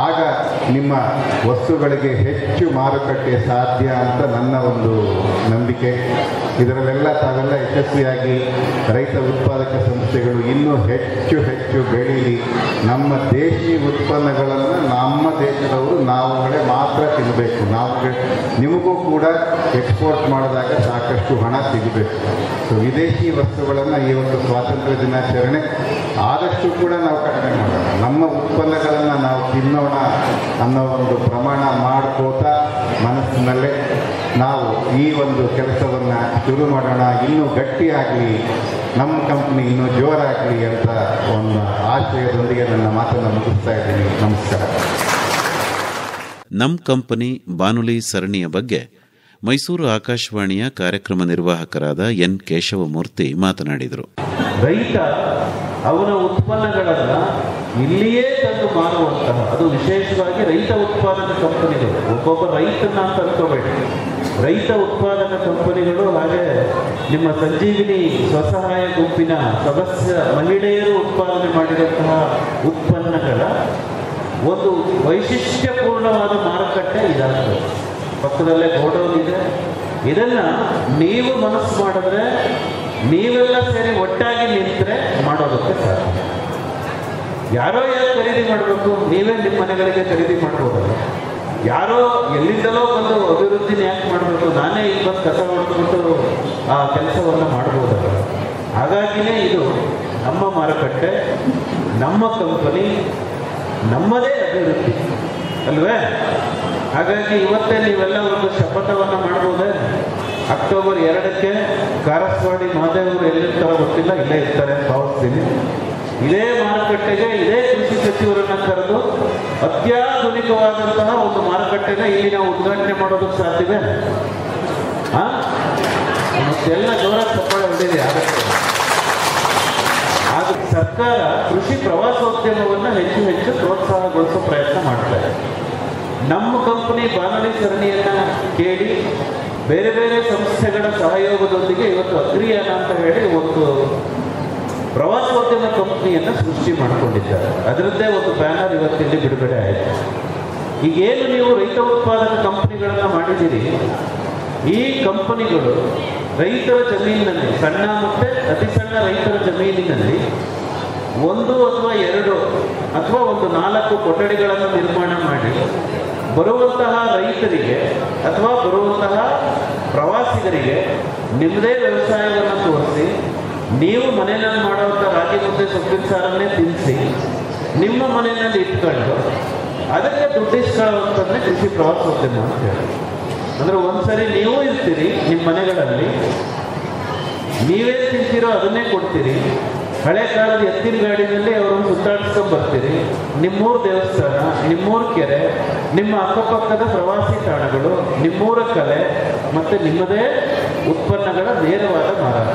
ಆಗ ನಿಮ್ಮ ವಸ್ತುಗಳಿಗೆ ಹೆಚ್ಚು ಮಾರುಕಟ್ಟೆ ಸಾಧ್ಯ ಅಂತ ನನ್ನ ಒಂದು ನಂಬಿಕೆ. ಇದರಲ್ಲೆಲ್ಲ ತಾವೆಲ್ಲ ಯಶಸ್ವಿಯಾಗಿ ರೈತ ಉತ್ಪಾದಕ ಸಂಸ್ಥೆಗಳು ಇನ್ನೂ ಹೆಚ್ಚು ಹೆಚ್ಚು ಬೆಳೀಲಿ. ನಮ್ಮ ದೇಶಿ ಉತ್ಪನ್ನಗಳನ್ನು ನಮ್ಮ ದೇಶದವರು ನಾವುಗಳೇ ಮಾತ್ರ ತಿನ್ನಬೇಕು. ನಿಮಗೂ ಕೂಡ ಎಕ್ಸ್ಪೋರ್ಟ್ ಮಾಡಿದಾಗ ಸಾಕಷ್ಟು ಹಣ ಸಿಗಬೇಕು. ಸೊ ವಿದೇಶಿ ವಸ್ತುಗಳನ್ನು ಈ ಒಂದು ಸ್ವಾತಂತ್ರ್ಯ ದಿನಾಚರಣೆ ಆದಷ್ಟು ಕೂಡ ನಾವು ಕಡಿಮೆ ಮಾಡೋಣ. ನಮ್ಮ ಉತ್ಪನ್ನಗಳನ್ನು ನಾವು ತಿನ್ನೋಣ ಅನ್ನೋ ಒಂದು ಪ್ರಮಾಣ ಮಾಡ್ಕೋತಾ ಮನಸ್ಸಿನಲ್ಲೇ ನಾವು ಈ ಒಂದು ಕೆಲಸವನ್ನು ಶುರು ಮಾಡೋಣ. ಇನ್ನೂ ಗಟ್ಟಿಯಾಗಲಿ, ನಮ್ಮ ಕಂಪ್ನಿ ಇನ್ನೂ ಜೋರಾಗಲಿ ಅಂತ ಒಂದು ಆಶಯದೊಂದಿಗೆ ನನ್ನ ಮಾತನ್ನು ಮುಗಿಸ್ತಾ ಇದ್ದೀನಿ. ನಮಸ್ಕಾರ. ನಮ್ ಕಂಪನಿ ಬಾನುಲಿ ಸರಣಿಯ ಬಗ್ಗೆ ಮೈಸೂರು ಆಕಾಶವಾಣಿಯ ಕಾರ್ಯಕ್ರಮ ನಿರ್ವಾಹಕರಾದ ಎನ್ ಕೇಶವಮೂರ್ತಿ ಮಾತನಾಡಿದರು. ರೈತ ಅವನ ಉತ್ಪನ್ನಗಳನ್ನು ಇಲ್ಲಿಯೇ ತಂದು ಮಾರುವಂತಹ, ಅದು ವಿಶೇಷವಾಗಿ ರೈತ ಉತ್ಪಾದಕ ಕಂಪನಿಗಳು. ಒಬ್ಬೊಬ್ಬ ರೈತನ ಅಂತ ಅನ್ಕೋಬೇಡಿ. ರೈತ ಉತ್ಪಾದಕ ಕಂಪನಿಗಳು ಹಾಗೆ ನಿಮ್ಮ ಸಂಜೀವಿನಿ ಸ್ವಸಹಾಯ ಗುಂಪಿನ ಸದಸ್ಯ ಮಹಿಳೆಯರು ಉತ್ಪಾದನೆ ಮಾಡಿದಂತಹ ಉತ್ಪನ್ನಗಳ ಒಂದು ವೈಶಿಷ್ಟ್ಯಪೂರ್ಣವಾದ ಮಾರುಕಟ್ಟೆ ಇದಾಗ್ತದೆ. ಪಕ್ಕದಲ್ಲೇ ಗೋಡೌನ್ ಇದೆ. ಇದನ್ನು ನೀವು ಮನಸ್ಸು ಮಾಡಿದ್ರೆ, ನೀವೆಲ್ಲ ಸೇರಿ ಒಟ್ಟಾಗಿ ನಿಂತರೆ ಮಾಡೋದಕ್ಕೆ ಸಾಧ್ಯ. ಯಾರೋ ಖರೀದಿ ಮಾಡಬೇಕು, ನೀವೇ ನಿಮ್ಮ ಮನೆಗಳಿಗೆ ಖರೀದಿ ಮಾಡ್ಬೋದಲ್ಲ. ಯಾರೋ ಎಲ್ಲಿಂದಲೋ ಬಂದು ಅಭಿವೃದ್ಧಿನ ಯಾಕೆ ಮಾಡಬೇಕು, ನಾನೇ ಇಲ್ಲಿ ಬಂದು ಕಸ ಹೊಡೆದ್ಬಿಟ್ಟು ಆ ಕೆಲಸವನ್ನು ಮಾಡ್ಬೋದಲ್ಲ. ಹಾಗಾಗಿಯೇ ಇದು ನಮ್ಮ ಮಾರುಕಟ್ಟೆ, ನಮ್ಮ ಕಂಪನಿ, ನಮ್ಮದೇ ಅಭಿವೃದ್ಧಿ ಅಲ್ವೇ? ಹಾಗಾಗಿ ಇವತ್ತೇ ನೀವೆಲ್ಲ ಒಂದು ಶಪಥವನ್ನು ಮಾಡ್ಬೋದೇ? ಅಕ್ಟೋಬರ್ 2ಕ್ಕೆ ಕಾರಸ್ವಾಡಿ ಮಹದೇವರು ಎಲ್ಲಿರ್ತಾರೋ ಗೊತ್ತಿಲ್ಲ, ಇಲ್ಲೇ ಇರ್ತಾರೆ ಭಾವಿಸ್ತೀನಿ. ಇದೇ ಮಾರುಕಟ್ಟೆಗೆ ಇದೇ ಕೃಷಿ ಸಚಿವರನ್ನು ಕರೆದು ಅತ್ಯಾಧುನಿಕವಾದಂತಹ ಒಂದು ಮಾರುಕಟ್ಟೆನ ಇಲ್ಲಿ ನಾವು ಉದ್ಘಾಟನೆ ಮಾಡೋದಕ್ಕೆ ಸಾಧ್ಯವೇ? ಮತ್ತೆಲ್ಲ ಜೋರಾಗಿ ಚಪ್ಪಾಳೆ ಹೊಡೆದಿದೆ. ಆಗ ಸರ್ಕಾರ ಕೃಷಿ ಪ್ರವಾಸೋದ್ಯಮವನ್ನು ಹೆಚ್ಚು ಹೆಚ್ಚು ಪ್ರೋತ್ಸಾಹಗೊಳಿಸೋ ಪ್ರಯತ್ನ ಮಾಡ್ತಾರೆ. ನಮ್ಮ ಕಂಪನಿ ಬಾನುಲಿ ಸರಣಿಯನ್ನು ಕೇಳಿ ಬೇರೆ ಬೇರೆ ಸಂಸ್ಥೆಗಳ ಸಹಯೋಗದೊಂದಿಗೆ ಇವತ್ತು ಅಗ್ರಿಯಾನ ಅಂತ ಹೇಳಿ ಒಂದು ಪ್ರವಾಸೋದ್ಯಮ ಕಂಪನಿಯನ್ನು ಸೃಷ್ಟಿ ಮಾಡಿಕೊಂಡಿದ್ದಾರೆ. ಅದರದ್ದೇ ಒಂದು ಬ್ಯಾನರ್ ಇವತ್ತಿಲ್ಲಿ ಬಿಡುಗಡೆ ಆಯಿತು. ಈಗೇನು ನೀವು ರೈತ ಉತ್ಪಾದಕ ಕಂಪನಿಗಳನ್ನು ಮಾಡಿದ್ದೀರಿ, ಈ ಕಂಪನಿಗಳು ರೈತರ ಜಮೀನಿನಲ್ಲಿ, ಸಣ್ಣ ಮತ್ತು ಅತಿ ಸಣ್ಣ ರೈತರ ಜಮೀನಿನಲ್ಲಿ 1 ಅಥವಾ 2 ಅಥವಾ 4 ಕೊಠಡಿಗಳನ್ನು ನಿರ್ಮಾಣ ಮಾಡಿ ಬರುವಂತಹ ರೈತರಿಗೆ ಅಥವಾ ಬರುವಂತಹ ಪ್ರವಾಸಿಗರಿಗೆ ನಿಮ್ಮದೇ ವ್ಯವಸಾಯವನ್ನು ತೋರಿಸಿ, ನೀವು ಮನೆಯಲ್ಲಿ ಮಾಡುವಂಥ ರಾಗಿ ಮುದ್ದೆ ಸೊಪ್ಪಿನ ಸಾರನ್ನೇ ತಿನ್ನಿಸಿ, ನಿಮ್ಮ ಮನೆಯಲ್ಲಿ ಇಟ್ಕೊಂಡು ಅದಕ್ಕೆ ದುಡ್ಡಿಸ್ಕೊಳ್ಳುವಂಥದ್ದೇ ಕೃಷಿ ಪ್ರವಾಸೋದ್ಯಮ ಅಂತ ಹೇಳಿ. ಅಂದರೆ ಒಂದ್ಸರಿ ನೀವು ಇರ್ತೀರಿ ನಿಮ್ಮ ಮನೆಗಳಲ್ಲಿ, ನೀವೇ ತಿಂತೀರೋ ಅದನ್ನೇ ಕೊಡ್ತೀರಿ. ಹಳೆ ಕಾಲದ ಎತ್ತಿನ ಗಾಡಿನಲ್ಲಿ ಅವರನ್ನು ಸುತ್ತಾಡಿಸ್ಕೊಂಡು ಬರ್ತೀರಿ. ನಿಮ್ಮೂರ ದೇವಸ್ಥಾನ, ನಿಮ್ಮೂರ ಕೆರೆ, ನಿಮ್ಮ ಅಕ್ಕಪಕ್ಕದ ಪ್ರವಾಸಿ ತಾಣಗಳು, ನಿಮ್ಮೂರ ಕಲೆ ಮತ್ತು ನಿಮ್ಮದೇ ಉತ್ಪನ್ನಗಳ ನೇರವಾದ ಮಾರಾಟ.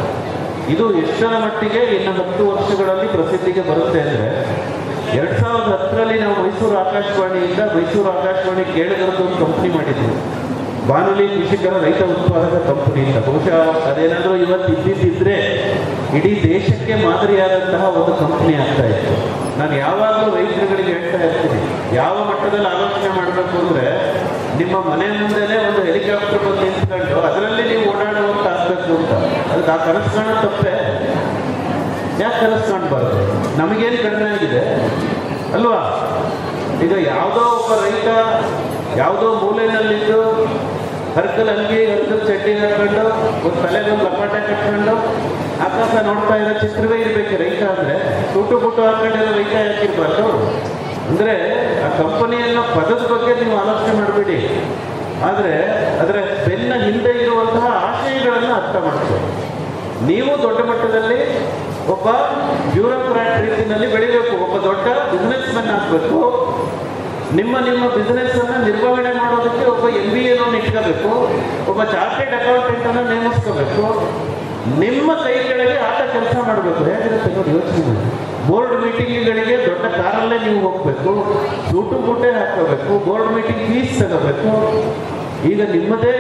ಇದು ಎಷ್ಟರ ಮಟ್ಟಿಗೆ ಇನ್ನು 10 ವರ್ಷಗಳಲ್ಲಿ ಪ್ರಸಿದ್ಧಿಗೆ ಬರುತ್ತೆ ಅಂದರೆ 2010ರಲ್ಲಿ ನಾವು ಮೈಸೂರು ಆಕಾಶವಾಣಿಯಿಂದ ಮೈಸೂರು ಆಕಾಶವಾಣಿ ಕೇಳಿದ್ರದ್ದು ಒಂದು ಕಂಪ್ನಿ ಮಾಡಿದ್ವಿ, ಬಾನುಲಿ ಕೃಷಿಕರ ರೈತ ಉತ್ಪಾದಕ ಕಂಪನಿ ಅಂತ. ಬಹುಶಃ ಅದೇನಾದರೂ ಇವತ್ತು ಇದ್ದಿದ್ದಿದ್ರೆ ಇಡೀ ದೇಶಕ್ಕೆ ಮಾದರಿಯಾದಂತಹ ಒಂದು ಕಂಪನಿ ಆಗ್ತಾ ಇತ್ತು. ನಾನು ಯಾವಾಗಲೂ ರೈತರುಗಳಿಗೆ ಹೇಳ್ತಾ ಇರ್ತೀನಿ, ಯಾವ ಮಟ್ಟದಲ್ಲಿ ಆಲೋಚನೆ ಮಾಡಬೇಕು ಅಂದರೆ ನಿಮ್ಮ ಮನೆ ಮುಂದೆನೇ ಒಂದು ಹೆಲಿಕಾಪ್ಟರ್ ಬಂದು ನಿಂತ್ಕೊಂಡು ಅದರಲ್ಲಿ ನೀವು ಓಡಾಡುವಂತ ಆಗಬೇಕು ಅಂತ. ಅದಕ್ಕೆ ಆ ಕನಸು ಕಾಣೋದು ತಪ್ಪೆ. ಯಾಕೆ ಕನಸು ಕಾಣಬಾರ್ದು? ನಮಗೇನು ಕಡಿಮೆ ಆಗಿದೆ ಅಲ್ವಾ? ಈಗ ಯಾವುದೋ ಒಬ್ಬ ರೈತ ಯಾವುದೋ ಮೂಲೆಯಲ್ಲಿದ್ದು ಹರ್ಕಲ್ ಅಂಗಿ, ಹರ್ಕಲ್ ಚಡ್ಡಿ ಹಾಕೊಂಡು ಒಂದು ತಲೆಗೊಂದು ಲಪಾಟೆ ಕಟ್ಕೊಂಡು ಆಕಾಶ ನೋಡ್ತಾ ಇರೋ ಚಿತ್ರವೇ ಇರಬೇಕು ರೈತ ಅಂದರೆ. ಟುಟು ಪುಟು ಹಾಕೊಂಡಿರೋ ರೈತ ಯಾಕಿರ್ಬಾರ್ದು? ಅಂದರೆ ಆ ಕಂಪನಿಯನ್ನ ಪದದ ಬಗ್ಗೆ ನೀವು ಆಲೋಚನೆ ಮಾಡಬೇಡಿ, ಆದರೆ ಅದರ ಬೆನ್ನ ಹಿಂದೆ ಇರುವಂತಹ ಆಶಯಗಳನ್ನು ಅರ್ಥ ಮಾಡ್ತೀವಿ. ನೀವು ದೊಡ್ಡ ಮಟ್ಟದಲ್ಲಿ ಒಬ್ಬ ಬ್ಯೂರೋಕ್ರಾಟ್ ರೀತಿಯಲ್ಲಿ ಬೆಳಿಬೇಕು, ಒಬ್ಬ ದೊಡ್ಡ ಬಿಸ್ನೆಸ್ ಮೆನ್ ಆಗಬೇಕು. ನಿಮ್ಮ ಬಿಸ್ನೆಸ್ ಅನ್ನು ನಿರ್ವಹಣೆ ಮಾಡೋದಕ್ಕೆ ಒಬ್ಬ MBA ಇಟ್ಕೋಬೇಕು, ಒಬ್ಬ ಚಾರ್ಟೆಡ್ ಅಕೌಂಟೆಂಟ್ ಅನ್ನು ನೇಮಿಸ್ಕೋಬೇಕು. ನಿಮ್ಮ ಕೈ ಕೆಳಗೆ ಆತ ಕೆಲಸ ಮಾಡಬೇಕು. ಹೇಗಿರುತ್ತೆ ನೋಡಿ, ಯೋಚನೆ ಮಾಡಿ. ಬೋರ್ಡ್ ಮೀಟಿಂಗ್ಗಳಿಗೆ ದೊಡ್ಡ ಕಾರಲ್ಲೇ ನೀವು ಹೋಗ್ಬೇಕು, ಸೂಟು ಬೂಟೆ ಹಾಕೋಬೇಕು, ಬೋರ್ಡ್ ಮೀಟಿಂಗ್ ಫೀಸ್ ತಗೋಬೇಕು. ಈಗ ನಿಮ್ಮದೇ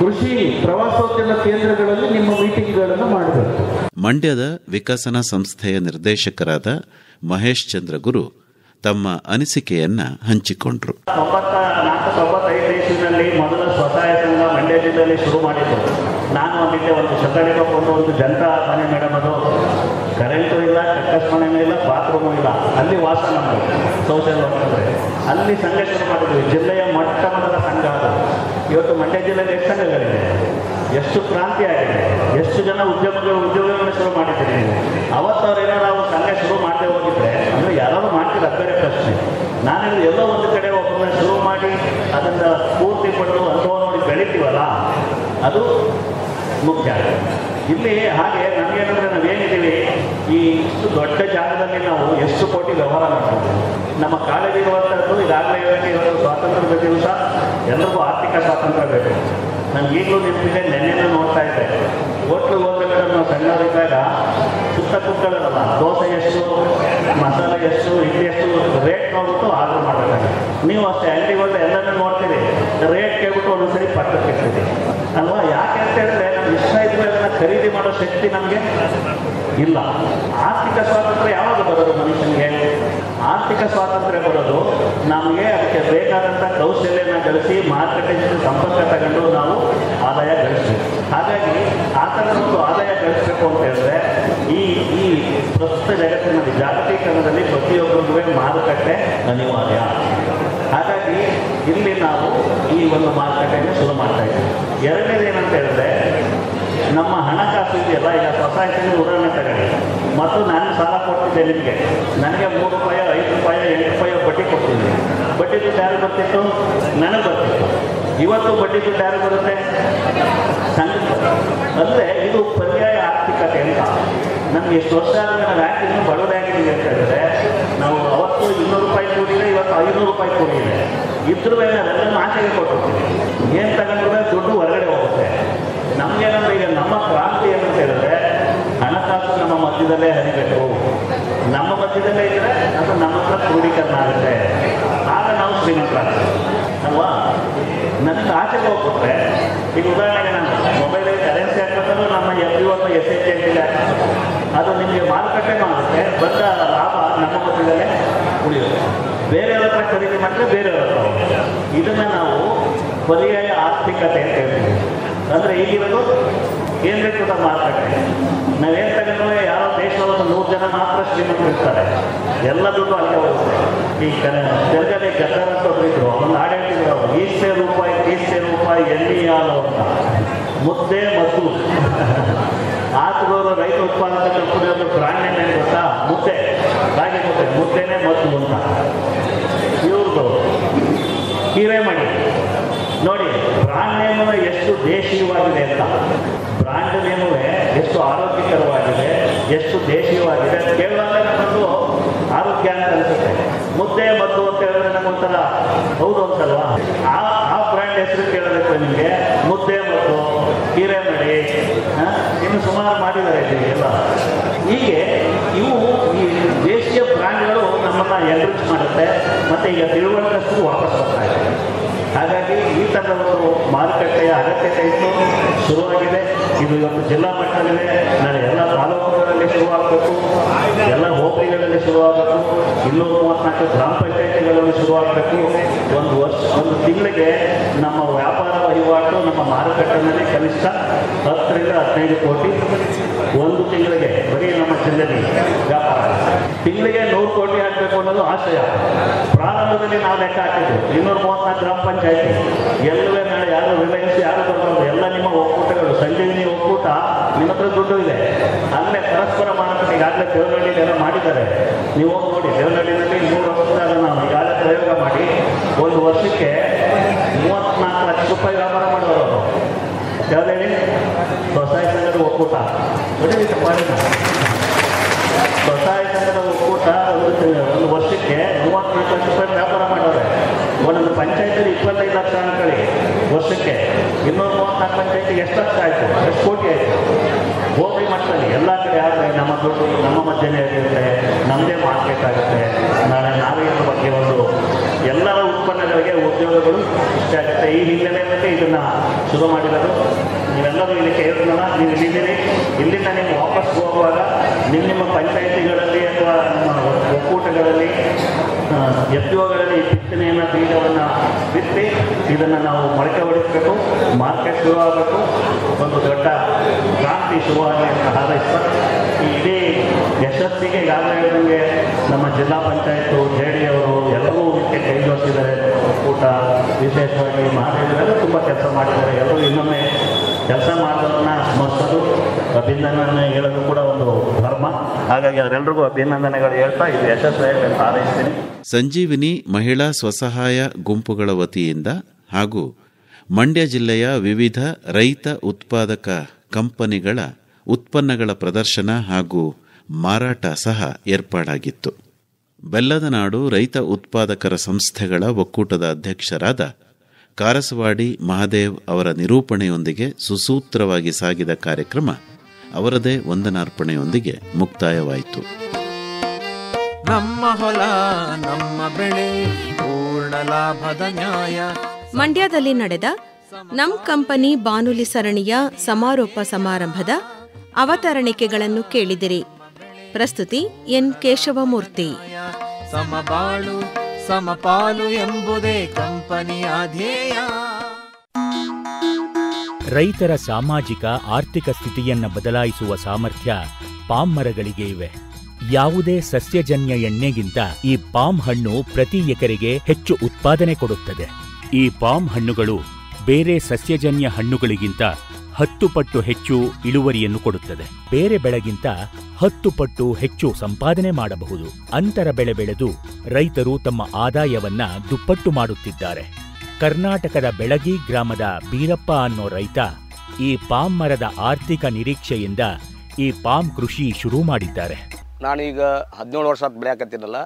ಕೃಷಿ ಪ್ರವಾಸೋದ್ಯಮ ಕೇಂದ್ರಗಳಲ್ಲಿ ನಿಮ್ಮ ಮೀಟಿಂಗ್ಗಳನ್ನು ಮಾಡಬೇಕು. ಮಂಡ್ಯದ ವಿಕಸನ ಸಂಸ್ಥೆಯ ನಿರ್ದೇಶಕರಾದ ಮಹೇಶ್ ಚಂದ್ರ ಗುರು ತಮ್ಮ ಅನಿಸಿಕೆಯನ್ನ ಹಂಚಿಕೊಂಡ್ರು. 94-95 ಇಸ್ವಿನಲ್ಲಿ ಮೊದಲ ಸ್ವಸಹಾಯ ಸಂಘ ಮಂಡ್ಯ ಜಿಲ್ಲೆಯಲ್ಲಿ ಶುರು ಮಾಡಿದ್ದು. ನಾನು ಒಂದಿದ್ದೆ, ಒಂದು ಶತಳಿಕೊಂಡು ಒಂದು ಜನತಾ ಮನೆ ಮೇಡಮ್, ಅದು ಕರೆಂಟು ಇಲ್ಲ, ಕಕ್ಕಸ್ ಮನೆಯೂ ಇಲ್ಲ, ಬಾತ್ರೂಮು ಇಲ್ಲ, ಅಲ್ಲಿ ವಾಸ ನಮ್ಮದು ಸೋಷಿಯಲ್ ವರ್ಕರ್. ಅಲ್ಲಿ ಸಂಘ ಶುರು ಮಾಡಿದ್ವಿ. ಜಿಲ್ಲೆಯ ಮೊಟ್ಟ ಮೊದಲ ಸಂಘ ಅದು. ಇವತ್ತು ಮಂಡ್ಯ ಜಿಲ್ಲೆಯಲ್ಲಿ ಎಷ್ಟು ಸಂಘಗಳಿದೆ, ಎಷ್ಟು ಕ್ರಾಂತಿ ಆಗಿದೆ, ಎಷ್ಟು ಜನ ಉದ್ಯೋಗಗಳನ್ನು ಶುರು ಮಾಡಿದ್ದೀರಿ ನೀವು. ಅವತ್ತು ಅವರೇನೋ ನಾವು ಸಂಘ ಶುರು ಮಾಡದೆ ಹೋಗಿದ್ರೆ ಅಂದರೆ ಯಾರಾದರೂ ಮಾಡ್ತಿಲ್ಲ, ಬೇರೆ ಪ್ರಶ್ನೆ. ನಾನಿದು ಎಲ್ಲೋ ಒಂದು ಕಡೆ ಒಬ್ಬರನ್ನ ಶುರು ಮಾಡಿ ಅದನ್ನು ಪೂರ್ತಿ ಪಡೆದು ಅನುಭವ ನೋಡಿ ಬೆಳಿತೀವಲ್ಲ, ಅದು ಮುಖ್ಯ. ಇಲ್ಲಿ ಹಾಗೆ ನಮಗೇನಂದರೆ ನಾವೇನಿದ್ದೀವಿ, ಈ ಇಷ್ಟು ದೊಡ್ಡ ಜಾಗದಲ್ಲಿ ನಾವು ಎಷ್ಟು ಕೋಟಿ ವ್ಯವಹಾರ ಮಾಡ್ತೀವಿ. ನಮ್ಮ ಕಾಳಜಿ ಇರುವಂಥದ್ದು ಈಗಾಗಲೇ ಇವತ್ತು ಸ್ವಾತಂತ್ರ್ಯದ ದಿವಸ ಎಲ್ಲರಿಗೂ ಆರ್ಥಿಕ ಸ್ವಾತಂತ್ರ್ಯ ಬೇಕು. ನನಗೆ ಈಗಲೂ ನೆನಪಿದೆ, ನೆನ್ನೆನೂ ನೋಡ್ತಾ ಇದ್ದೆ, ಹೋಟ್ಲಿಗೆ ಹೋಗ್ಬೇಕಾದ್ರೆ ನಾವು ಸಣ್ಣವರಿದ್ದಾಗ ಸುತ್ತ ಕುಕ್ಕಳಲ್ಲ, ದೋಸೆ ಎಷ್ಟು, ಮಸಾಲೆ ಎಷ್ಟು, ಇಡ್ಲಿ ಎಷ್ಟು ರೇಟ್ ನೋಡ್ಬಿಟ್ಟು ಆರ್ಡರ್ ಮಾಡಬೇಕಾಗ. ನೀವು ಅಷ್ಟೇ ಅಂಗಡಿ ಹೋದ್ರೆ ಎಲ್ಲನೂ ನೋಡ್ತೀರಿ, ರೇಟ್ ಕೇಳ್ಬಿಟ್ಟು ಒಂದೊಂದ್ಸರಿ ಪಕ್ಕಕ್ಕೆ ಇರ್ತೀವಿ ಅಲ್ವಾ? ಯಾಕೆ ಅಂತ ಹೇಳಿದ್ರೆ ನಮ್ಗೆ ಇಷ್ಟ ಇದ್ರೆ ಅದನ್ನು ಖರೀದಿ ಮಾಡೋ ಶಕ್ತಿ ನಮಗೆ ಇಲ್ಲ. ಆರ್ಥಿಕ ಸ್ವಾತಂತ್ರ್ಯ ಯಾವಾಗ ಬರೋದು ಮನುಷ್ಯನಿಗೆ? ಆರ್ಥಿಕ ಸ್ವಾತಂತ್ರ್ಯ ಬರೋದು ನಮಗೆ ಅದಕ್ಕೆ ಬೇಕಾದಂಥ ಕೌಶಲ್ಯನ ಗಳಿಸಿ ಮಾರುಕಟ್ಟೆ ಜೊತೆ ಸಂಪರ್ಕ ತಗೊಂಡು ನಾವು ಆದಾಯ ಗಳಿಸ್ತೀವಿ. ಹಾಗಾಗಿ ಆ ಥರ ಒಂದು ಆದಾಯ ಗಳಿಸಬೇಕು ಅಂತ ಹೇಳಿದ್ರೆ ಈ ಪ್ರಸ್ತುತ ಜಗತ್ತಿನಲ್ಲಿ ಜಾಗತೀಕರಣದಲ್ಲಿ ಪ್ರತಿಯೊಬ್ಬರಿಗೂ ಮಾರುಕಟ್ಟೆ ಅನಿವಾರ್ಯ. ಹಾಗಾಗಿ ಇಲ್ಲಿ ನಾವು ಈ ಒಂದು ಮಾರುಕಟ್ಟೆಯನ್ನು ಶುರು ಮಾಡ್ತಾ ಇದ್ದೀವಿ. ಎರಡನೇದು ಏನಂತ ಹೇಳಿದ್ರೆ, ನಮ್ಮ ಹಣಕಾಸು ಇದೆಯಲ್ಲ, ಈಗ ಸೊಸೈಟಿನ ಉದಾಹರಣೆ ತಗೊಳ್ಳಿ. ಮತ್ತು ನಾನು ಸಾಲ ಕೊಡ್ತಿದ್ದೆ ನಿಮಗೆ, ನನಗೆ 3 ರೂಪಾಯಿ, 5 ರೂಪಾಯಿ, 8 ರೂಪಾಯಿ ಬಡ್ಡಿ ಕೊಡ್ತಿದ್ದೆ. ಬಡ್ಡಿ ದುಡ್ಡು ಯಾರು ಬರ್ತಿತ್ತು? ನನಗೆ ಬರ್ತಿತ್ತು. ಇವತ್ತು ಬಡ್ಡಿ ದುಡ್ಡು ಯಾರು ಬರುತ್ತೆ? ಸಂಘಕ್ಕೆ. ಅಂದರೆ ಇದು ಪರ್ಯಾಯ ಆರ್ಥಿಕತೆ ಅಂತ. ನಮ್ಗೆ ಎಷ್ಟು ವರ್ಷ ಆದಮೇಲೆ ನಾವು ಯಾಕೆ ಇನ್ನೂ ಬಡವರಾಗಿದ್ದೀವಿ ಅಂತ ಹೇಳಿದ್ರೆ, ನಾವು ಅವತ್ತು 200 ರೂಪಾಯಿ ಕೂಡಿದೆ, ಇವತ್ತು 500 ರೂಪಾಯಿ ಕೂಡಿದೆ. ಇದ್ರ ಮೇಲೆ ಅದೆಲ್ಲನೂ ಆಚೆಗೆ ಕೊಟ್ಟಿರ್ತೀವಿ. ಏನು ತಗೊಂಡ್ರೆ ದುಡ್ಡು ಹೊರಗಡೆ ಹೋಗುತ್ತೆ. ನಮಗೇನಂದ್ರೆ ಈಗ ನಮ್ಮ ಕ್ರಾಂತಿ ಏನಂತ ಹೇಳಿದ್ರೆ, ಹಣಕಾಸು ನಮ್ಮ ಮಧ್ಯದಲ್ಲೇ ಹರಿಬೇಕು. ನಮ್ಮ ಮಧ್ಯದಲ್ಲೇ ಇದ್ದರೆ ಅದು ನಮ್ಮ ಹತ್ರ ಕ್ರೋಢೀಕರಣ ಆಗುತ್ತೆ. ಆಗ ನಾವು ಶ್ರೀಮಂತರಾಗ್ತೀವಿ ಅಲ್ವಾ? ನನಗೆ ಆಚೆಗೆ ಹೋಗ್ಬಿಟ್ರೆ, ಈಗ ಉದಾಹರಣೆಗೆ ನಾನು ಮೊಬೈಲಲ್ಲಿ ಕರೆನ್ಸಿ ಹಾಕೋದ್ರೂ ನಮ್ಮ ಇವತ್ತು SHG ಅಂತಿದೆ, ಅದು ನಿಮಗೆ ಮಾರುಕಟ್ಟೆನೂ ಆಗುತ್ತೆ, ಬಂದ ಲಾಭ ನಮ್ಮ ಮಧ್ಯದಲ್ಲೇ ಉಳಿಯುತ್ತೆ. ಬೇರೆಯವ್ರ ಹತ್ರ ಖರೀದಿ ಮಾಡಿದ್ರೆ ಬೇರೆಯವ್ರ ಹತ್ರ ಹೋಗುತ್ತೆ. ಇದನ್ನು ನಾವು ಪರ್ಯಾಯ ಆರ್ಥಿಕತೆ ಅಂತ ಹೇಳ್ತೀವಿ. ಅಂದರೆ ಈಗಿರೋದು ಕೇಂದ್ರೀಕೃತ ಮಾರುಕಟ್ಟೆ. ನಾವೇನು ತಗೊಂಡ್ರೆ ಯಾರೋ ದೇಶದೊಳಗೆ 100 ಜನ ಮಾತ್ರ ಶ್ರೀಮಂತರು ಇರ್ತಾರೆ, ಎಲ್ಲ ದುಡ್ಡು ಅಲ್ಲೇ ಹೋಗುತ್ತೆ. ಈ ತೆಲುಗಲ್ಲಿ ಗದ್ದರ್ ಅಂತ ಒಬ್ಬರಿದ್ರು, ಒಂದು ಹಾಡು ಹೇಳ್ತಿದ್ರು ಅವರು, 20 ರೂಪಾಯಿ ಎಣ್ಣೆ ಹಾಲು ಅಂತ, ಮುದ್ದೆ ಮತ್ತು ಆತುಗವರು ರೈತ ಉತ್ಪಾದಕ ಕಂಪನಿಯವರು ಬ್ರಾಂಡ್ ನೇಮ್ ಏನು ಗೊತ್ತಾ? ಮುದ್ದೆ, ರಾಗಿ ಮುದ್ದೆ. ಮದ್ದು ಅಂತ ಇವ್ರದ್ದು ಹಿರೇಮಣಿ ನೋಡಿ, ಬ್ರಾಂಡ್ ನೇಮು ಎಷ್ಟು ದೇಶೀಯವಾಗಿದೆ ಅಂತ. ಬ್ರಾಂಡ್ ನೇಮುವೆ ಎಷ್ಟು ಆರೋಗ್ಯಕರವಾಗಿದೆ, ಎಷ್ಟು ದೇಶೀಯವಾಗಿದೆ ಅಂತ ಕೇಳುವಾಗ ನಮ್ಮದು ಆರೋಗ್ಯ ಅಂತ ಅನಿಸುತ್ತೆ. ಮುದ್ದೆ ಮದ್ದು ಅಂತ ಹೇಳಿದ್ರೆ ನಮಗೊಂಥರ ಹೌದು ಅಂತಲ್ವಾ? ಆ ಬ್ರ್ಯಾಂಡ್ ಹೆಸರು ಕೇಳಬೇಕು ನಿಮಗೆ. ಮುದ್ದೆ ಮದ್ದು, ಹಿರೇಮಣಿ, ಇನ್ನು ಸುಮಾರು ಮಾಡಿದ್ದಾರೆ ಎಲ್ಲ. ಹೀಗೆ ಇವು ಈ ದೇಶೀಯ ಬ್ರ್ಯಾಂಡ್ಗಳು ನಮ್ಮನ್ನು ಎನ್ರಿಚ್ ಮಾಡುತ್ತೆ, ಮತ್ತು ಈಗ ತಿಳುವಳಿಕಷ್ಟು ವಾಪಸ್ ಬರ್ತಾ ಇದೆ. ಹಾಗಾಗಿ ಈ ಥರದ ಒಂದು ಮಾರುಕಟ್ಟೆಯ ಅಗತ್ಯತೆ ಇತ್ತು, ಶುರುವಾಗಿದೆ. ಇದು ಇವತ್ತು ಜಿಲ್ಲಾ ಮಟ್ಟದಲ್ಲೇ, ನಾಳೆ ಎಲ್ಲ ತಾಲೂಕುಗಳಲ್ಲಿ ಶುರುವಾಗಬೇಕು, ಎಲ್ಲ ಹೋಬಳಿಗಳಲ್ಲಿ ಶುರುವಾಗಬೇಕು, 234 ಗ್ರಾಮ ಪಂಚಾಯಿತಿಗಳಲ್ಲಿ ಶುರುವಾಗಬೇಕು. ಒಂದು ತಿಂಗಳಿಗೆ ನಮ್ಮ ವ್ಯಾಪಾರ ವಹಿವಾಟು ನಮ್ಮ ಮಾರುಕಟ್ಟೆಯಲ್ಲಿ ಕನಿಷ್ಠ 10 ರಿಂದ 15 ಕೋಟಿ ಒಂದು ತಿಂಗಳಿಗೆ ಬರೀ ನಮ್ಮ ಜಿಲ್ಲೆಯಲ್ಲಿ ವ್ಯಾಪಾರ. ತಿಂಗಳಿಗೆ 100 ಕೋಟಿ ಹಾಕಬೇಕು ಅನ್ನೋದು ಆಶಯ. ಪ್ರಾರಂಭದಲ್ಲಿ ನಾವು ಲೆಕ್ಕ ಹಾಕಿದ್ವಿ 234 ಗ್ರಾಮ ಪಂಚಾಯಿತಿ. ಎಲ್ಲವೇ ನಾಳೆ ಯಾರು ರಿಲಯನ್ಸ್ ಯಾರು ಬರಬಾರ್ದು, ಎಲ್ಲ ನಿಮ್ಮ ಒಕ್ಕೂಟಗಳು, ಸಂಜೀವಿನಿ ಒಕ್ಕೂಟ ನಿಮ್ಮ ಹತ್ರ ದುಡ್ಡು ಇದೆ. ಅಲ್ಲೇ ಪರಸ್ಪರ ಮಾರುಕಟ್ಟೆ ಈಗಾಗಲೇ ದೇವನಹಳ್ಳಿಯಲ್ಲಿ ಎಲ್ಲ ಮಾಡಿದ್ದಾರೆ. ನೀವು ಹೋಗಿ ನೋಡಿ, ದೇವನಹಳ್ಳಿಯಲ್ಲಿ 3 ವರ್ಷದಾಗ ನಾವು ಈಗಾಗಲೇ ಪ್ರಯೋಗ ಮಾಡಿ ಒಂದು ವರ್ಷಕ್ಕೆ 34 ಲಕ್ಷ ರೂಪಾಯಿ ವ್ಯಾಪಾರ ಮಾಡಿದವರು. ಯಾವ್ದೇಳಿ ಸ್ವಸಹಾಯ ಸಂಘದ ಒಕ್ಕೂಟ ಸ್ವಸಹಾಯ ಸಂಘದ ಒಕ್ಕೂಟ ಒಂದು ವರ್ಷಕ್ಕೆ 34 ಲಕ್ಷ ರೂಪಾಯಿ ವ್ಯಾಪಾರ ಮಾಡೋರೆ. ಒಂದೊಂದು ಪಂಚಾಯತಿಯಲ್ಲಿ 25 ಲಕ್ಷ ಅನ್ಕೊಳ್ಳಿ ವರ್ಷಕ್ಕೆ. 234 ಪಂಚಾಯತಿಗೆ ಎಷ್ಟು ಲಕ್ಷ ಆಯಿತು, ಎಷ್ಟು ಕೋಟಿ ಆಯಿತು. ಹೋಬಳಿ ಮಟ್ಟದಲ್ಲಿ ಎಲ್ಲ ಕಡೆ ಆದರೆ ನಮ್ಮ ದುಡ್ಡು ನಮ್ಮ ಮಧ್ಯೆನೇ ಇರುತ್ತೆ, ನಮ್ಮದೇ ಮಾರ್ಕೆಟ್ ಆಗುತ್ತೆ. ನಾಳೆ ನಾವೇ ಇದ್ರ ಬಗ್ಗೆ ಒಂದು ಎಲ್ಲರ ಉತ್ಪನ್ನಗಳಿಗೆ ಉದ್ಯೋಗಗಳು ಇಷ್ಟ ಆಗುತ್ತೆ. ಈ ಹಿನ್ನೆಲೆಯಲ್ಲಿ ಇದನ್ನು ಶುರು ಮಾಡಿರೋದು. ನೀವೆಲ್ಲರೂ ಇದಕ್ಕೆ ಹೇಳ್ತೀನಲ್ಲ, ನೀವು ಇಲ್ಲಿದ್ದೀರಿ, ಇಲ್ಲಿಂದ ನೀವು ವಾಪಸ್ ಹೋಗುವಾಗ ನಿಮ್ಮ ಪಂಚಾಯಿತಿಗಳಲ್ಲಿ ಅಥವಾ ನಿಮ್ಮ ಒಕ್ಕೂಟಗಳಲ್ಲಿ ಎಫ್ಒಗಳಲ್ಲಿ ಬಿತ್ತನೆಯನ್ನು ಬೀಜವನ್ನು ಬಿತ್ತಿ ಇದನ್ನು ನಾವು ಮೊಳಕೆ ಹೊಡಿಸಬೇಕು. ಮಾರ್ಕೆಟ್ ಶುರುವಾಗಬೇಕು, ಒಂದು ದೊಡ್ಡ ಕ್ರಾಂತಿ ಶುರುವಾಗಲಿ ಅಂತ ಹಾರೈಸ್ತಾ ಈ ಇಡೀ ಯಶಸ್ಸಿಗೆ ಈಗಾಗಲೇ ಹೇಳಿದಂಗೆ ನಮ್ಮ ಜಿಲ್ಲಾ ಪಂಚಾಯತು JD ಅವರು ಎಲ್ಲರೂ ಇದಕ್ಕೆ ಕೈ ಜೋಡಿಸಿದ್ದಾರೆ. ಒಕ್ಕೂಟ ವಿಶೇಷವಾಗಿ ಮಹಾದೇವರೆಲ್ಲ ತುಂಬ ಕೆಲಸ ಮಾಡಿದ್ದಾರೆ. ಎಲ್ಲರೂ ಇನ್ನೊಮ್ಮೆ ಕೆಲಸ ಮಾಡೋದನ್ನ ಸ್ಮರಿಸೋದು, ಅಭಿನಂದನೆ ಹೇಳೋದು ಕೂಡ ಒಂದು ಧರ್ಮ. ಹಾಗಾಗಿ ಅವರೆಲ್ಲರಿಗೂ ಅಭಿನಂದನೆಗಳು ಹೇಳ್ತಾ ಇದು ಯಶಸ್ವಿಯಾಗಿ ಹಾರೈಸ್ತೀನಿ. ಸಂಜೀವಿನಿ ಮಹಿಳಾ ಸ್ವಸಹಾಯ ಗುಂಪುಗಳ ವತಿಯಿಂದ ಹಾಗೂ ಮಂಡ್ಯ ಜಿಲ್ಲೆಯ ವಿವಿಧ ರೈತ ಉತ್ಪಾದಕ ಕಂಪನಿಗಳ ಉತ್ಪನ್ನಗಳ ಪ್ರದರ್ಶನ ಹಾಗೂ ಮಾರಾಟ ಸಹ ಏರ್ಪಾಡಾಗಿತ್ತು. ಬೆಲ್ಲದ ನಾಡು ರೈತ ಉತ್ಪಾದಕರ ಸಂಸ್ಥೆಗಳ ಒಕ್ಕೂಟದ ಅಧ್ಯಕ್ಷರಾದ ಕಾರಸವಾಡಿ ಮಹಾದೇವ್ ಅವರ ನಿರೂಪಣೆಯೊಂದಿಗೆ ಸುಸೂತ್ರವಾಗಿ ಸಾಗಿದ ಕಾರ್ಯಕ್ರಮ ಅವರದೇ ವಂದನಾರ್ಪಣೆಯೊಂದಿಗೆ ಮುಕ್ತಾಯವಾಯಿತು. ನಮ್ಮ ಹೊಲ ನಮ್ಮ ಬೆಳೆ ಪೂರ್ಣ ಲಾಭದ ನ್ಯಾಯ. ಮಂಡ್ಯದಲ್ಲಿ ನಡೆದ ನಮ್ ಕಂಪನಿ ಬಾನುಲಿ ಸರಣಿಯ ಸಮಾರೋಪ ಸಮಾರಂಭದ ಅವತರಣಿಕೆಗಳನ್ನು ಕೇಳಿದಿರಿ. ಪ್ರಸ್ತುತಿ ಎನ್ ಕೇಶವಮೂರ್ತಿ. ಸಮಬಾಳು ಸಮಪಾಲು ಎಂಬುದೇ ಕಂಪನಿಯ ಧ್ಯೇಯ. ರೈತರ ಸಾಮಾಜಿಕ ಆರ್ಥಿಕ ಸ್ಥಿತಿಯನ್ನು ಬದಲಾಯಿಸುವ ಸಾಮರ್ಥ್ಯ ಪಾಮ್ ಮರಗಳಿಗೆ ಇವೆ. ಯಾವುದೇ ಸಸ್ಯಜನ್ಯ ಎಣ್ಣೆಗಿಂತ ಈ ಪಾಮ್ ಹಣ್ಣು ಪ್ರತಿ ಎಕರೆಗೆ ಹೆಚ್ಚು ಉತ್ಪಾದನೆ ಕೊಡುತ್ತದೆ. ಈ ಪಾಮ್ ಹಣ್ಣುಗಳು ಬೇರೆ ಸಸ್ಯಜನ್ಯ ಹಣ್ಣುಗಳಿಗಿಂತ 10 ಪಟ್ಟು ಹೆಚ್ಚು ಇಳುವರಿಯನ್ನು ಕೊಡುತ್ತದೆ. ಬೇರೆ ಬೆಳೆಗಿಂತ 10 ಪಟ್ಟು ಹೆಚ್ಚು ಸಂಪಾದನೆ ಮಾಡಬಹುದು. ಅಂತರ ಬೆಳೆ ಬೆಳೆದು ರೈತರು ತಮ್ಮ ಆದಾಯವನ್ನ ದುಪ್ಪಟ್ಟು ಮಾಡುತ್ತಿದ್ದಾರೆ. ಕರ್ನಾಟಕದ ಬೆಳಗಿ ಗ್ರಾಮದ ಬೀರಪ್ಪ ಅನ್ನೋ ರೈತ ಈ ಪಾಮ್ ಮರದ ಆರ್ಥಿಕ ನಿರೀಕ್ಷೆಯಿಂದ ಈ ಪಾಮ್ ಕೃಷಿ ಶುರು ಮಾಡಿದ್ದಾರೆ. ನಾನೀಗ 17 ವರ್ಷ ಬೆಳೆಯಾಕತ್ತೀನಲ್ಲ,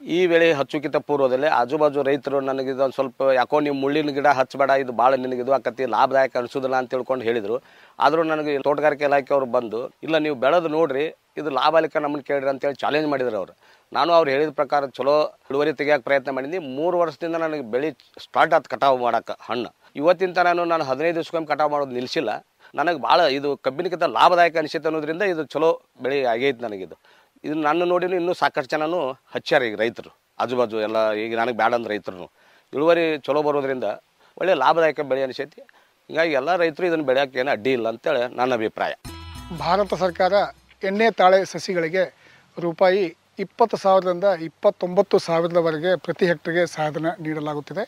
ಈ ಬೆಳೆ ಹಚ್ಚುಕಿಂತ ಪೂರ್ವದಲ್ಲೇ ಆಜುಬಾಜು ರೈತರು ನನಗೆ ಇದೊಂದು ಸ್ವಲ್ಪ ಯಾಕೋ ನೀವು ಮುಳ್ಳಿನ ಗಿಡ ಹಚ್ಚಬೇಡ, ಇದು ಭಾಳ ನಿನಗೆ ಇದು ಆಕತಿ ಲಾಭದಾಯಕ ಅನಿಸೋದಿಲ್ಲ ಅಂತ ತಿಳ್ಕೊಂಡು ಹೇಳಿದರು. ಆದರೂ ನನಗೆ ತೋಟಗಾರಿಕೆ ಇಲಾಖೆಯವರು ಬಂದು ಇಲ್ಲ ನೀವು ಬೆಳೆದು ನೋಡ್ರಿ, ಇದು ಲಾಭಾಲಿಕ ನಮ್ಮನ್ನು ಕೇಳ್ರಿ ಅಂತೇಳಿ ಚಾಲೆಂಜ್ ಮಾಡಿದ್ರು ಅವರು. ನಾನು ಅವ್ರು ಹೇಳಿದ ಪ್ರಕಾರ ಚಲೋ ಇಳುವರಿ ತೆಗಿಯೋಕೆ ಪ್ರಯತ್ನ ಮಾಡಿದ್ನಿ. 3 ವರ್ಷದಿಂದ ನನಗೆ ಬೆಳೆ ಸ್ಟಾರ್ಟ್ ಆಯ್ತು ಕಟಾವು ಮಾಡೋಕೆ ಹಣ್ಣು. ಇವತ್ತಿಂತ ನಾನು 15 ದಿವಸಕ್ಕೊಮ್ಮೆ ಕಟಾವು ಮಾಡೋದು ನಿಲ್ಲಿಸಿಲ್ಲ. ನನಗೆ ಭಾಳ ಇದು ಕಬ್ಬಿನಕ್ಕಿಂತ ಲಾಭದಾಯಕ ಅನಿಸುತ್ತೆ ಅನ್ನೋದ್ರಿಂದ ಇದು ಚಲೋ ಬೆಳೆ ಆಗೈತೆ ನನಗಿದು. ಇದು ನನ್ನ ನೋಡಿ ಇನ್ನೂ ಸಾಕಷ್ಟು ಜನನು ಹಚ್ಚಾರ ಈಗ ರೈತರು ಆಜುಬಾಜು ಎಲ್ಲ. ಈಗ ನನಗೆ ಬ್ಯಾಡ ಅಂದ್ರೆ ರೈತರು ಇಳುವರಿ ಚಲೋ ಬರೋದ್ರಿಂದ ಒಳ್ಳೆ ಲಾಭದಾಯಕ ಬೆಳೆ ಅನಿಸೈತಿ. ಹೀಗಾಗಿ ಎಲ್ಲ ರೈತರು ಇದನ್ನು ಬೆಳೆಯೋಕೆ ಏನು ಅಡ್ಡಿ ಇಲ್ಲ ಅಂತೇಳಿ ನನ್ನ ಅಭಿಪ್ರಾಯ. ಭಾರತ ಸರ್ಕಾರ ಎಣ್ಣೆ ತಾಳೆ ಸಸಿಗಳಿಗೆ ರೂಪಾಯಿ 20,000ರಿಂದ 29,000ವರೆಗೆ ಪ್ರತಿ ಹೆಕ್ಟರ್ಗೆ ಸಹಾಯಧನ ನೀಡಲಾಗುತ್ತಿದೆ.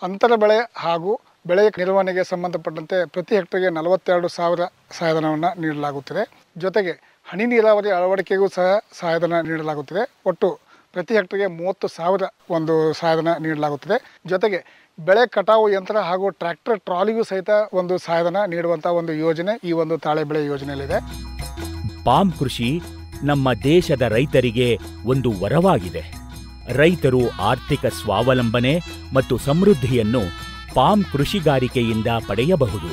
ಅಂತರ ಬೆಳೆ ಹಾಗೂ ಬೆಳೆಯ ನಿರ್ವಹಣೆಗೆ ಸಂಬಂಧಪಟ್ಟಂತೆ ಪ್ರತಿ ಹೆಕ್ಟರ್ಗೆ 42,000 ಸಹಾಯಧನವನ್ನು ನೀಡಲಾಗುತ್ತಿದೆ. ಜೊತೆಗೆ ಹನಿ ನೀರಾವರಿ ಅಳವಡಿಕೆಗೂ ಸಹ ಸಹಾಯಧನ ನೀಡಲಾಗುತ್ತಿದೆ. ಒಟ್ಟು ಪ್ರತಿ ಹೆಕ್ಟರ್ಗೆ 30,000 ಒಂದು ಸಹಾಯಧನ ನೀಡಲಾಗುತ್ತದೆ. ಜೊತೆಗೆ ಬೆಳೆ ಕಟಾವು ಯಂತ್ರ ಹಾಗೂ ಟ್ರ್ಯಾಕ್ಟರ್ ಟ್ರಾಲಿಗೂ ಸಹಿತ ಒಂದು ಸಹಾಯಧನ ನೀಡುವಂಥ ಒಂದು ಯೋಜನೆ ಈ ಒಂದು ತಾಳೆ ಬೆಳೆ ಯೋಜನೆಯಲ್ಲಿದೆ. ಪಾಮ್ ಕೃಷಿ ನಮ್ಮ ದೇಶದ ರೈತರಿಗೆ ಒಂದು ವರವಾಗಿದೆ. ರೈತರು ಆರ್ಥಿಕ ಸ್ವಾವಲಂಬನೆ ಮತ್ತು ಸಮೃದ್ಧಿಯನ್ನು ಪಾಮ್ ಕೃಷಿಗಾರಿಕೆಯಿಂದ ಪಡೆಯಬಹುದು.